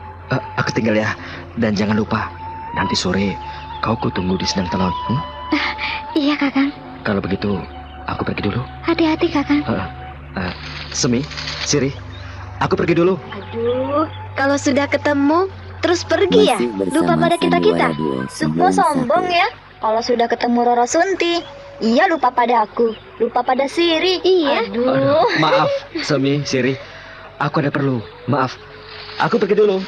tinggal ya. Dan jangan lupa, nanti sore kau kutunggu di Sendang Telon. Iya, Kakang. Kalau begitu, aku pergi dulu. Hati-hati, Kakang. Semi, Sirih, aku pergi dulu. Aduh, kalau sudah ketemu terus pergi ya? Masih bersama Lupa pada kita-kita. Sandiwara Dewa Sukmo 91. sombong ya. Kalau sudah ketemu Roro Sunti, ia lupa pada aku, lupa pada Siri. Iya. Aduh. Maaf, Semi, Sirih, aku ada perlu. Maaf, aku pergi dulu.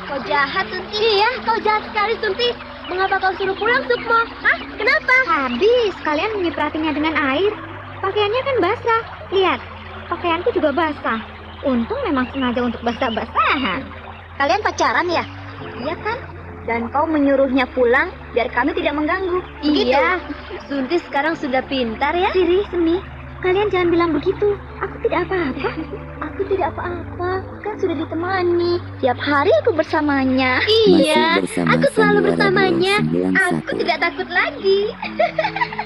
Kau jahat, Sunti. Iya, kau jahat sekali, Sunti. Mengapa kau suruh pulang, Sukmo? Hah? Kenapa? Habis kalian menyipratinya dengan air. Pakaiannya kan basah. Lihat, pakaianku juga basah. Untung memang sengaja untuk basah-basahan. Kalian pacaran ya? Iya kan? Dan kau menyuruhnya pulang biar kami tidak mengganggu. Begitu? Iya, Sunti sekarang sudah pintar ya. Siri, Semi, kalian jangan bilang begitu. Aku tidak apa-apa. Aku tidak apa-apa. Kan sudah ditemani. Tiap hari aku bersamanya. Iya, Masih bersama aku selalu Sandiwara bersamanya. Dewa 91. Aku tidak takut lagi.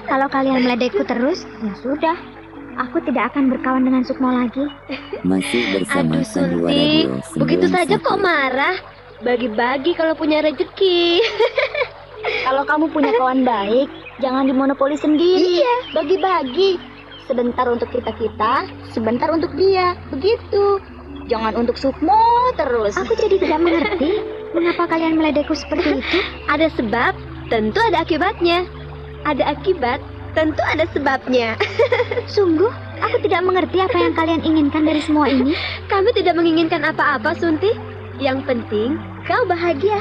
Kalau kalian meledekku terus, ya sudah. Aku tidak akan berkawan dengan Sukmo lagi. Masih bersama Aduh, Sandiwara Sunti, Dewa 91. begitu saja kok marah. Bagi-bagi kalau punya rezeki. Kalau kamu punya kawan baik, jangan dimonopoli sendiri. Iya. Bagi-bagi. Sebentar untuk kita-kita, sebentar untuk dia. Begitu. Jangan untuk Sukmo terus. Aku jadi tidak mengerti. Mengapa kalian meledekku seperti itu? Ada sebab, tentu ada akibatnya. Ada akibat, tentu ada sebabnya. Sungguh, aku tidak mengerti apa yang kalian inginkan dari semua ini. Kami tidak menginginkan apa-apa, Sunti. Yang penting, kau bahagia.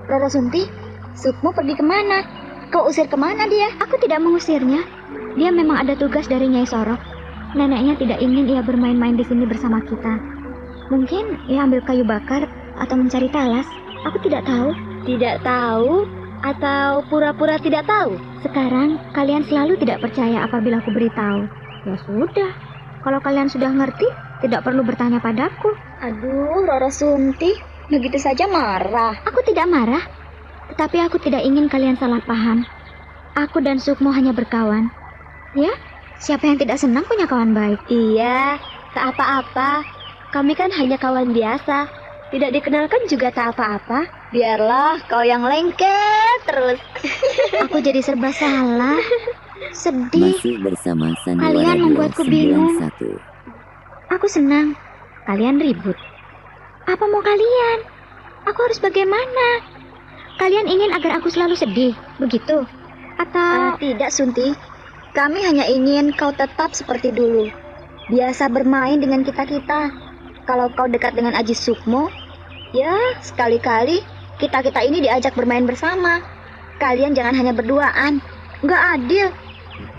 Roro Sunti, Sukmo pergi kemana? Kau usir kemana dia? Aku tidak mengusirnya. Dia memang ada tugas dari Nyai Sorok. Neneknya tidak ingin ia bermain-main di sini bersama kita. Mungkin ia ambil kayu bakar atau mencari talas. Aku tidak tahu. Tidak tahu atau pura-pura tidak tahu? Sekarang kalian selalu tidak percaya apabila aku beritahu. Ya sudah. Kalau kalian sudah ngerti, tidak perlu bertanya padaku. Aduh, Roro Sunti, begitu saja marah. Aku tidak marah. Tetapi aku tidak ingin kalian salah paham. Aku dan Sukmo hanya berkawan. Ya, siapa yang tidak senang punya kawan baik? Iya, tak apa-apa. Kami kan hanya kawan biasa. Tidak dikenalkan juga tak apa-apa. Biarlah kau yang lengket terus. Aku jadi serba salah. Sedih. Masih bersama Sandiwara Kalian Dewa membuatku bingung. 91. Aku senang. Kalian ribut. Apa mau kalian? Aku harus bagaimana? Kalian ingin agar aku selalu sedih, begitu? Atau tidak, Sunti. Kami hanya ingin kau tetap seperti dulu. Biasa bermain dengan kita-kita. Kalau kau dekat dengan Aji Sukmo, ya sekali-kali kita-kita ini diajak bermain bersama. Kalian jangan hanya berduaan. Nggak adil.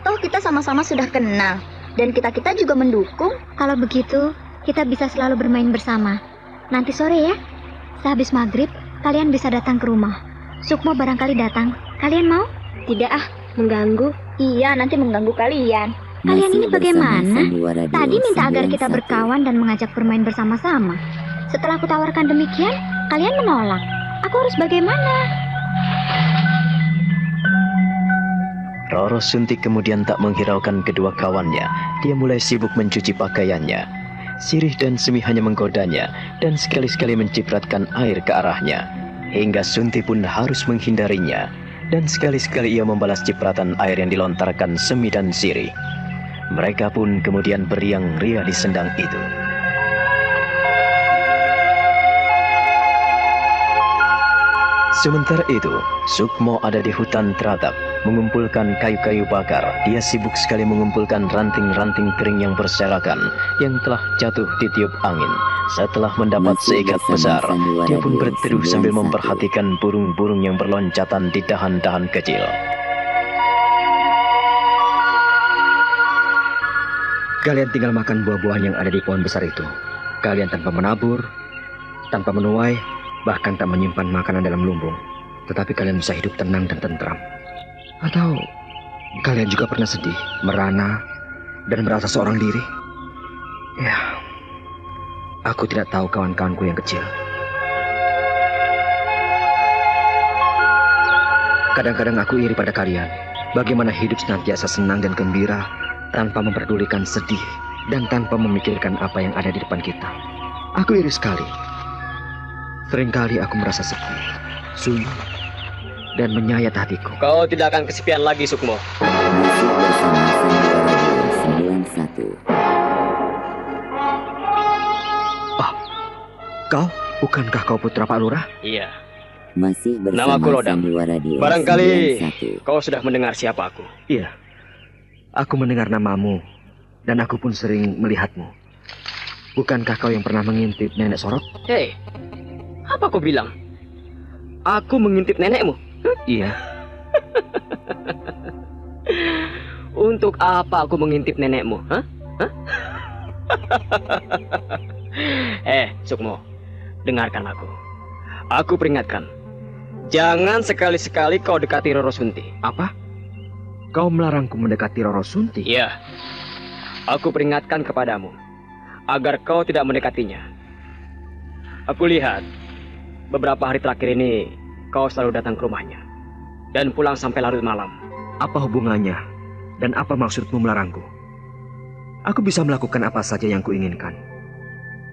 Toh kita sama-sama sudah kenal. Dan kita-kita juga mendukung. Kalau begitu, kita bisa selalu bermain bersama. Nanti sore ya, sehabis maghrib, kalian bisa datang ke rumah. Sukmo barangkali datang. Kalian mau? Tidak mengganggu. Iya, nanti mengganggu kalian. Kalian ini bagaimana? Tadi minta agar kita berkawan dan mengajak bermain bersama-sama. Setelah aku tawarkan demikian, kalian menolak. Aku harus bagaimana? Roro Sunti kemudian tak menghiraukan kedua kawannya. Dia mulai sibuk mencuci pakaiannya. Sirih dan Semi hanya menggodanya dan sekali-sekali mencipratkan air ke arahnya. Hingga Sunti pun harus menghindarinya. Dan sekali-sekali ia membalas cipratan air yang dilontarkan Semi dan Sirih. Mereka pun kemudian beriang-ria di sendang itu. Sementara itu, Sukmo ada di hutan Tratap, mengumpulkan kayu-kayu bakar. Dia sibuk sekali mengumpulkan ranting-ranting kering yang berserakan, yang telah jatuh di tiup angin. Setelah mendapat seikat besar, dia pun berteduh sambil memperhatikan burung-burung yang berloncatan di dahan-dahan kecil. Kalian tinggal makan buah-buahan yang ada di pohon besar itu. Kalian tanpa menabur, tanpa menuai, bahkan tak menyimpan makanan dalam lumbung. Tetapi kalian bisa hidup tenang dan tentram. Atau kalian juga pernah sedih, merana, dan merasa seorang diri? Ya, aku tidak tahu kawan-kawanku yang kecil. Kadang-kadang aku iri pada kalian. Bagaimana hidup senantiasa senang dan gembira tanpa memperdulikan sedih dan tanpa memikirkan apa yang ada di depan kita. Aku iri sekali. Seringkali aku merasa sepi, sunyi, dan menyayat hatiku. Kau tidak akan kesepian lagi, Sukmo. Masih bersama Sandiwara 91. Kau? Bukankah kau putra Pak Lurah? Iya. Masih Namaku bersama Lodam. Sandiwara Barangkali 91. kau sudah mendengar siapa aku. Iya. Aku mendengar namamu, dan aku pun sering melihatmu. Bukankah kau yang pernah mengintip nenek Sorot? Hei, apa kau bilang? Aku mengintip nenekmu? Iya. Untuk apa aku mengintip nenekmu? Sukmo, dengarkan aku. Aku peringatkan, jangan sekali-sekali kau dekati Roro Sunti. Apa? Kau melarangku mendekati Roro Sunti? Iya. Aku peringatkan kepadamu agar kau tidak mendekatinya. Aku lihat beberapa hari terakhir ini kau selalu datang ke rumahnya dan pulang sampai larut malam. Apa hubungannya dan apa maksudmu melarangku? Aku bisa melakukan apa saja yang kuinginkan.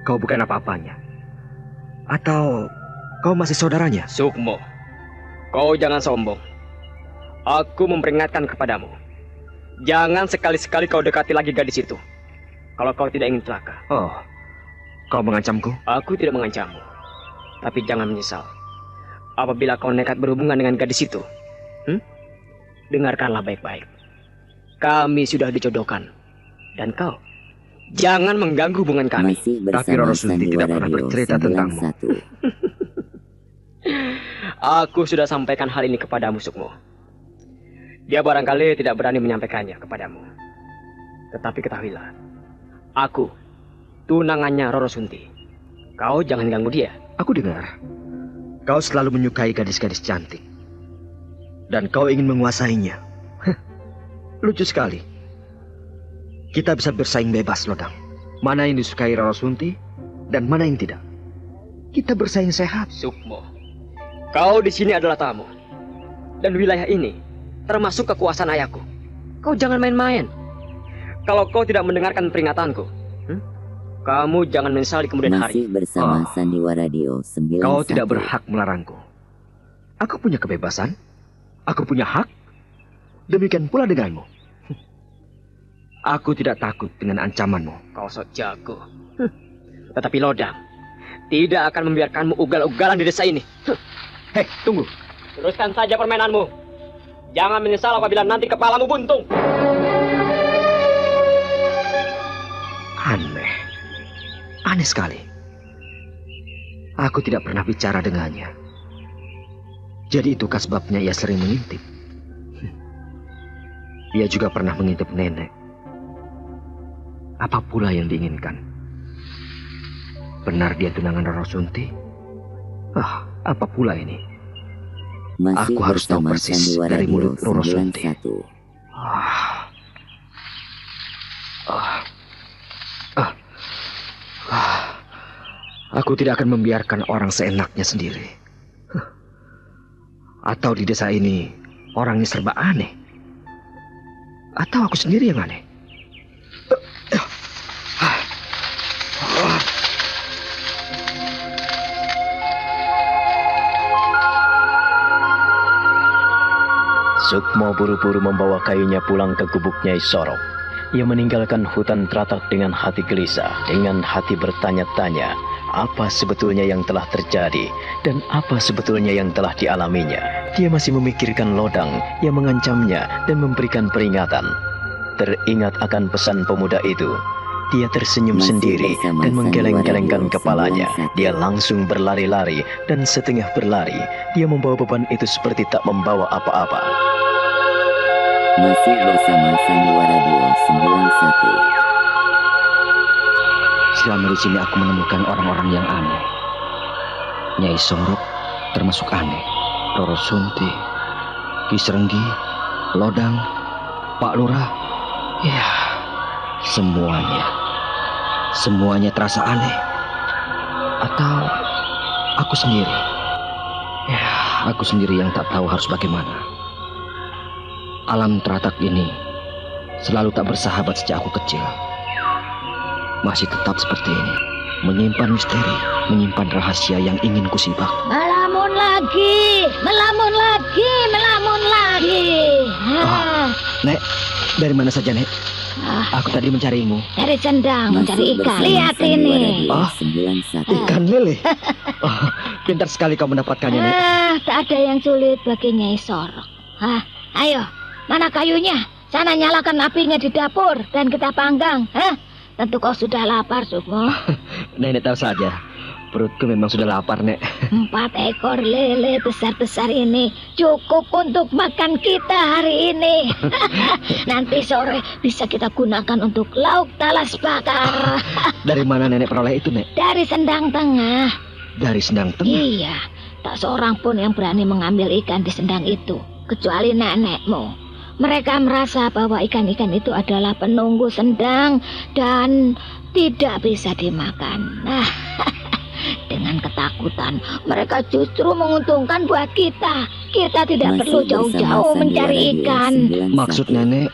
Kau bukan apa-apanya. Atau kau masih saudaranya? Sukmo, kau jangan sombong. Aku memperingatkan kepadamu. Jangan sekali-sekali kau dekati lagi gadis itu. Kalau kau tidak ingin celaka. Oh, kau mengancamku? Aku tidak mengancammu. Tapi jangan menyesal apabila kau nekat berhubungan dengan gadis itu. Dengarkanlah baik-baik. Kami sudah dijodohkan. Dan kau jangan mengganggu hubungan kami. Masih Tapi Roro bersama Sunti tidak Sandiwara pernah bercerita tentangmu. 91. Aku sudah sampaikan hal ini kepadamu, Sukmo. Dia barangkali tidak berani menyampaikannya kepadamu. Tetapi ketahuilah, aku tunangannya Roro Sunti. Kau jangan ganggu dia. Aku dengar kau selalu menyukai gadis-gadis cantik. Dan kau ingin menguasainya. Lucu sekali. Kita bisa bersaing bebas, Lodam. Mana yang disukai Roro Sunti dan mana yang tidak. Kita bersaing sehat. Sukmo, kau di sini adalah tamu. Dan wilayah ini termasuk kekuasaan ayahku. Kau jangan main-main. Kalau kau tidak mendengarkan peringatanku, kamu jangan menyesal di kemudian hari. Masih bersama Sandiwara Radio 91. Kau tidak berhak melarangku. Aku punya kebebasan. Aku punya hak. Demikian pula denganmu. Aku tidak takut dengan ancamanmu. Kau sok jago. Tetapi Lodam tidak akan membiarkanmu ugal-ugalan di desa ini. Hei, tunggu. Teruskan saja permainanmu. Jangan menyesal apabila nanti kepalamu buntung. Aneh. Aneh sekali. Aku tidak pernah bicara dengannya. Jadi itukah sebabnya ia sering mengintip? Ia juga pernah mengintip nenek. Apa pula yang diinginkan? Benar dia tunangan Roro Sunti? Apa pula ini? Masih Aku harus tahu bersama persis Sandiwara dari Radio mulut Roro Sunti. 91. Aku tidak akan membiarkan orang seenaknya sendiri. Atau di desa ini orangnya serba aneh. Atau aku sendiri yang aneh. Sukmo buru-buru membawa kayunya pulang ke gubuk Nyai Sorok. Ia meninggalkan hutan teratak dengan hati gelisah, dengan hati bertanya-tanya apa sebetulnya yang telah terjadi dan apa sebetulnya yang telah dialaminya. Dia masih memikirkan Lodang yang mengancamnya dan memberikan peringatan. Teringat akan pesan pemuda itu, dia tersenyum Masih sendiri bersama dan menggeleng-gelengkan Sandiwara kepalanya. 91. Dia langsung berlari-lari dan setengah berlari, dia membawa beban itu seperti tak membawa apa-apa. Masih bersama Sandiwara Radio 91. Selama di sini aku menemukan orang-orang yang aneh. Nyai Sorok termasuk aneh. Roro Sunti, Ki Srenggi, Lodang, Pak Lurah. Ya, semuanya terasa aneh. Atau aku sendiri. Ya, aku sendiri yang tak tahu harus bagaimana. Alam teratak ini selalu tak bersahabat sejak aku kecil. Masih tetap seperti ini, menyimpan misteri, menyimpan rahasia yang ingin kusibak. Melamun lagi, melamun lagi, melamun lagi. Nek, dari mana saja, Nek? Aku tadi mencarimu. Dari Sendang mencari Masih ikan. bersama Lihat Sandiwara ini. Radio 91. Ikan lele. Pintar sekali kau mendapatkannya, Nek. Tak ada yang sulit bagi Nyai Sorok. Ayo, mana kayunya? Sana nyalakan apinya di dapur dan kita panggang. Tentu kau sudah lapar, Sukmo. Nenek tahu saja. Perutku memang sudah lapar, Nek. 4 ekor lele besar-besar ini cukup untuk makan kita hari ini. Nanti sore bisa kita gunakan untuk lauk talas bakar. Dari mana Nenek peroleh itu, Nek? Dari Sendang Tengah. Dari Sendang Tengah? Iya, tak seorang pun yang berani mengambil ikan di Sendang itu, kecuali nenekmu. Mereka merasa bahwa ikan-ikan itu adalah penunggu Sendang dan tidak bisa dimakan. Dengan ketakutan, mereka justru menguntungkan buat kita. Kita tidak perlu jauh-jauh mencari ikan. Maksud Nenek,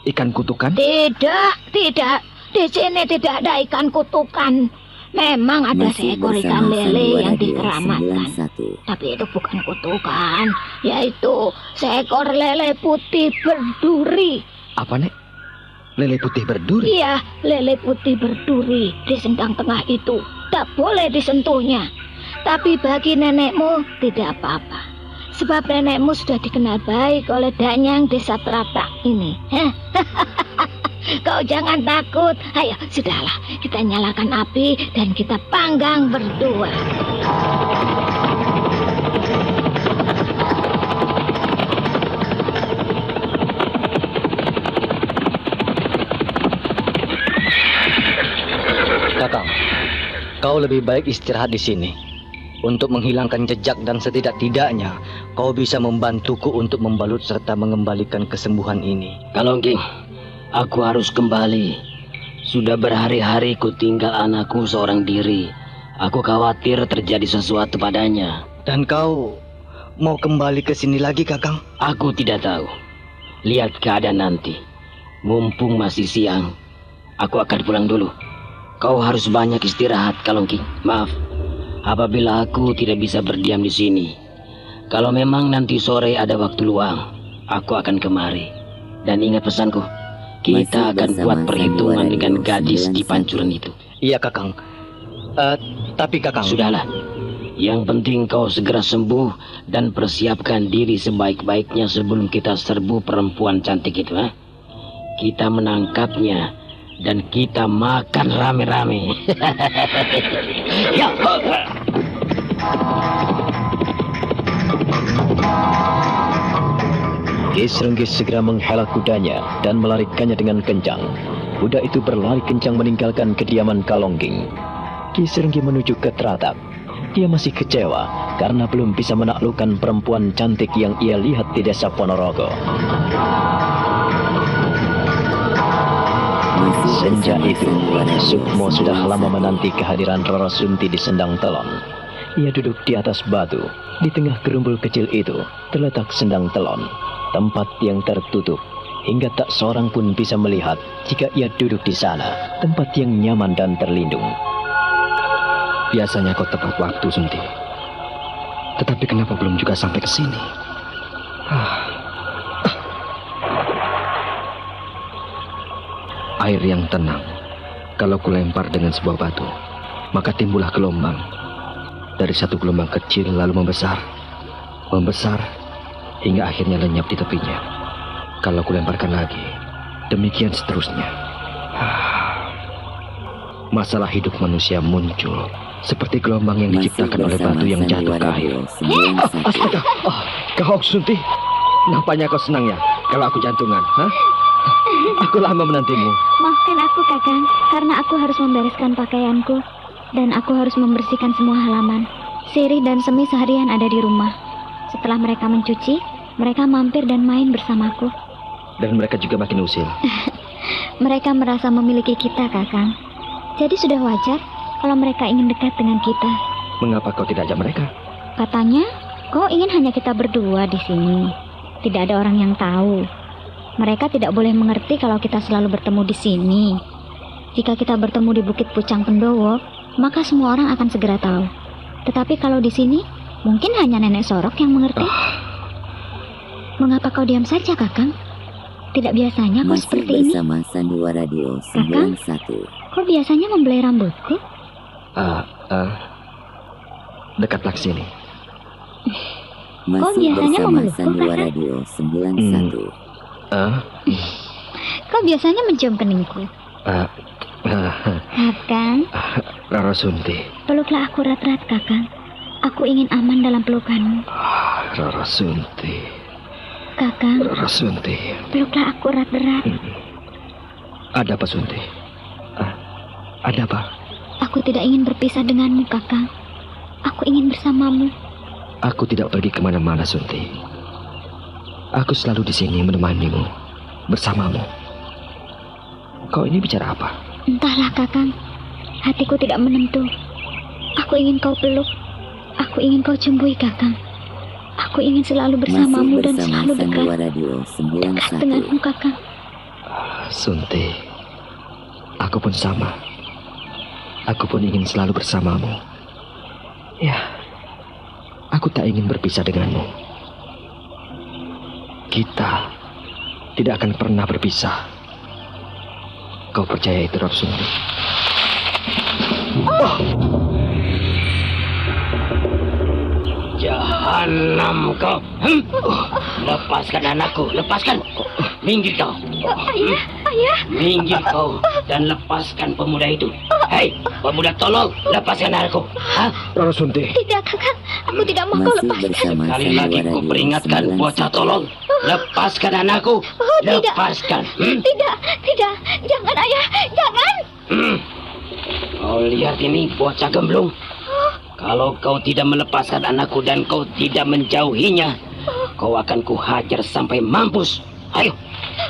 ikan kutukan? Tidak. Di sini tidak ada ikan kutukan. Memang ada seekor ikan lele yang dikeramatkan. Tapi itu bukan kutukan, yaitu seekor lele putih berduri. Apa, Nek? Lele putih berduri? Iya, lele putih berduri di Sendang Tengah itu. Tak boleh disentuhnya. Tapi bagi nenekmu tidak apa-apa. Sebab nenekmu sudah dikenal baik oleh Danyang desa Teratak ini. Kau jangan takut. Ayo, sudahlah. Kita nyalakan api dan kita panggang berdua. Kakang, kau lebih baik istirahat di sini. Untuk menghilangkan jejak dan setidak-tidaknya kau bisa membantuku untuk membalut serta mengembalikan kesembuhan ini. Kalongking, aku harus kembali. Sudah berhari-hari ku tinggal anakku seorang diri. Aku khawatir terjadi sesuatu padanya. Dan kau mau kembali ke sini lagi, Kakang? Aku tidak tahu. Lihat keadaan nanti. Mumpung masih siang, aku akan pulang dulu. Kau harus banyak istirahat, Kalongking. Maaf, apabila aku tidak bisa berdiam di sini. Kalau memang nanti sore ada waktu luang, aku akan kemari. Dan ingat pesanku, kita akan buat perhitungan dengan gadis di pancuran itu. Iya, Kakang. Tapi Kakang... Sudahlah. Yang penting kau segera sembuh dan persiapkan diri sebaik-baiknya sebelum kita serbu perempuan cantik itu. Kita menangkapnya dan kita makan rame-rame. Ya. Ki Srenggi segera menghela kudanya dan melarikannya dengan kencang. Budak itu berlari kencang meninggalkan kediaman Kalongging. Ki Serenggi menuju ke Teratak. Dia masih kecewa karena belum bisa menaklukkan perempuan cantik yang ia lihat di desa Ponorogo. Senja itu, Sukmo sudah lama menanti kehadiran Roro Sunti di Sendang Telon. Ia duduk di atas batu. Di tengah gerumbul kecil itu terletak Sendang Telon, tempat yang tertutup hingga tak seorang pun bisa melihat jika ia duduk di sana, tempat yang nyaman dan terlindung. Biasanya kau tepat waktu, Sunti. Tetapi kenapa belum juga sampai ke sini? Air yang tenang. Kalau kulempar dengan sebuah batu, maka timbullah gelombang. Dari satu gelombang kecil lalu membesar, hingga akhirnya lenyap di tepinya. Kalau kulemparkan lagi, demikian seterusnya. Masalah hidup manusia muncul seperti gelombang yang diciptakan oleh batu yang jatuh ke air. Astaga, kau Sunti, nampaknya kau senang ya kalau aku jantungan, hah? Aku lama menantimu. Maafkan aku, Kakang, karena aku harus membereskan pakaianku dan aku harus membersihkan semua halaman. Sirih dan Semi seharian ada di rumah. Setelah mereka mencuci, mereka mampir dan main bersamaku. Dan mereka juga makin usil. Mereka merasa memiliki kita, Kakang. Jadi sudah wajar kalau mereka ingin dekat dengan kita. Mengapa kau tidak ajak mereka? Katanya, kau ingin hanya kita berdua di sini. Tidak ada orang yang tahu. Mereka tidak boleh mengerti kalau kita selalu bertemu di sini. Jika kita bertemu di Bukit Pucang Pendowo, maka semua orang akan segera tahu. Tetapi kalau di sini, mungkin hanya Nenek Sorok yang mengerti. Mengapa kau diam saja, Kakang? Tidak biasanya kau seperti ini. Bersama Sandiwara Radio 91. Kau biasanya membelai rambutku? Dekatlah sini. Kau biasanya bersama memelukku, Sandiwara Kakang? Radio 91. Kau biasanya mencium keningku. Kakang, Roro Sunti. peluklah aku erat-erat, Kakang. Aku ingin aman dalam pelukanmu. Roro Sunti. Kakang, Roro Sunti. peluklah aku erat-erat. Ada apa, Sunti? Ada apa? Aku tidak ingin berpisah denganmu, Kakang. Aku ingin bersamamu. Aku tidak pergi kemana-mana, Sunti. Aku selalu di sini menemanimu, bersamamu. Kau ini bicara apa? Entahlah, Kakang. Hatiku tidak menentu. Aku ingin kau peluk. Aku ingin kau cumbui, Kakang. Aku ingin selalu bersamamu dan selalu dekat. Sandiwara Radio Dekat 91. denganmu, Kakang. Sunti, aku pun sama. Aku pun ingin selalu bersamamu. Ya, aku tak ingin berpisah denganmu. Kita tidak akan pernah berpisah. Kau percaya itu, Roro Sunti? Jahanam kau. Lepaskan anakku, lepaskan. Minggir kau. Ayah. Minggir kau dan lepaskan pemuda itu. Hei, pemuda tolol, lepaskan anakku. Hah? Roro Sunti. Tidak, Kakang. Aku tidak mau kau Masih lepaskan. bersama Sekali lagi Sandiwara ku Radio peringatkan 91. bocah tolol. Lepaskan anakku. Tidak. Lepaskan. Tidak. Jangan, Ayah. Jangan. Kau lihat ini bocah gemblung. Kalau kau tidak melepaskan anakku dan kau tidak menjauhinya, kau akan kuhajar sampai mampus. Ayo,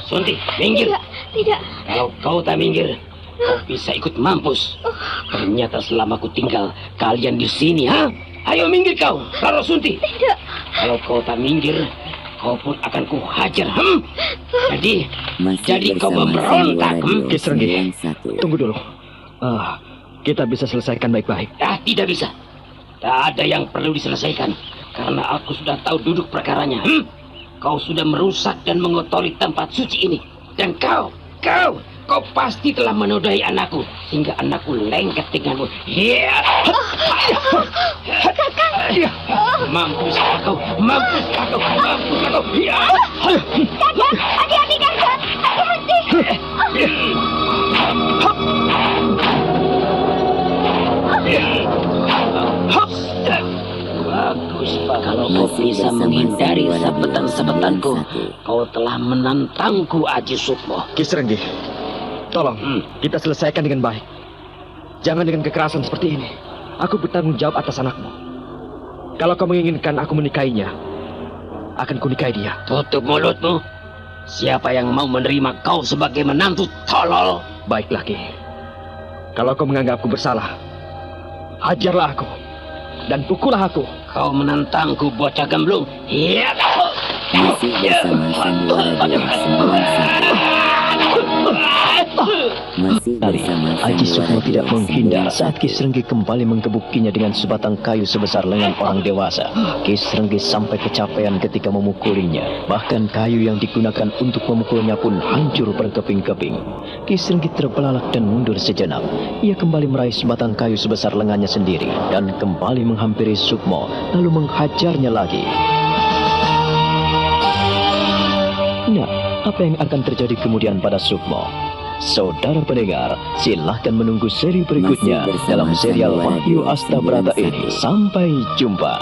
Sunti, minggir. Tidak. Kalau kau tak minggir, kau bisa ikut mampus. Ternyata selama ku tinggal, kalian di sini, ha? Ayo minggir kau, Roro Sunti. Tidak. Kalau kau tak minggir, kau pun akan kuhajar. Jadi Masih kau bersama memberontak. Sandiwara Radio Ki Serenggi. 91. Tunggu dulu. Kita bisa selesaikan baik-baik. Tidak bisa. Tak ada yang perlu diselesaikan, karena aku sudah tahu duduk perkaranya. Kau sudah merusak dan mengotori tempat suci ini. Dan kau pasti telah menodai anakku, sehingga anakku lengket denganmu. Ya. Mampus kau. Ya. Hati-hati, Kakang. Bagus, Pak. Kalau kau Masih bisa bersama menghindari Sandiwara sabetan-sabetanku, 91. kau telah menantangku, Aji Sukmo. Ki Serenggi, Tolong, kita selesaikan dengan baik. Jangan dengan kekerasan seperti ini. Aku bertanggung jawab atas anakmu. Kalau kau menginginkan aku menikahinya, akan kunikahi dia. Tutup mulutmu. Siapa yang mau menerima kau sebagai menantu tolol? Baiklah, Ki. Kalau kau menganggapku bersalah, hajarlah aku dan pukullah aku. Kau menantangku, bocah gemblung. Iya. Masih bersama Sandiwara Radio 91. Masih Tadi, bersama Aji Sukmo Sandiwara tidak Radio menghindar 91. saat Ki Srenggi kembali menggebukinya dengan sebatang kayu sebesar lengan orang dewasa. Ki Srenggi sampai kecapean ketika memukulinya. Bahkan kayu yang digunakan untuk memukulnya pun hancur berkeping-keping. Ki Srenggi terbelalak dan mundur sejenak. Ia kembali meraih sebatang kayu sebesar lengannya sendiri dan kembali menghampiri Sukmo, lalu menghajarnya lagi. Nah, apa yang akan terjadi kemudian pada Sukmo? Saudara pendengar, silahkan menunggu seri berikutnya Masih bersama dalam serial Sandiwara Wahyu Radio Astabrata ini. 91. Sampai jumpa.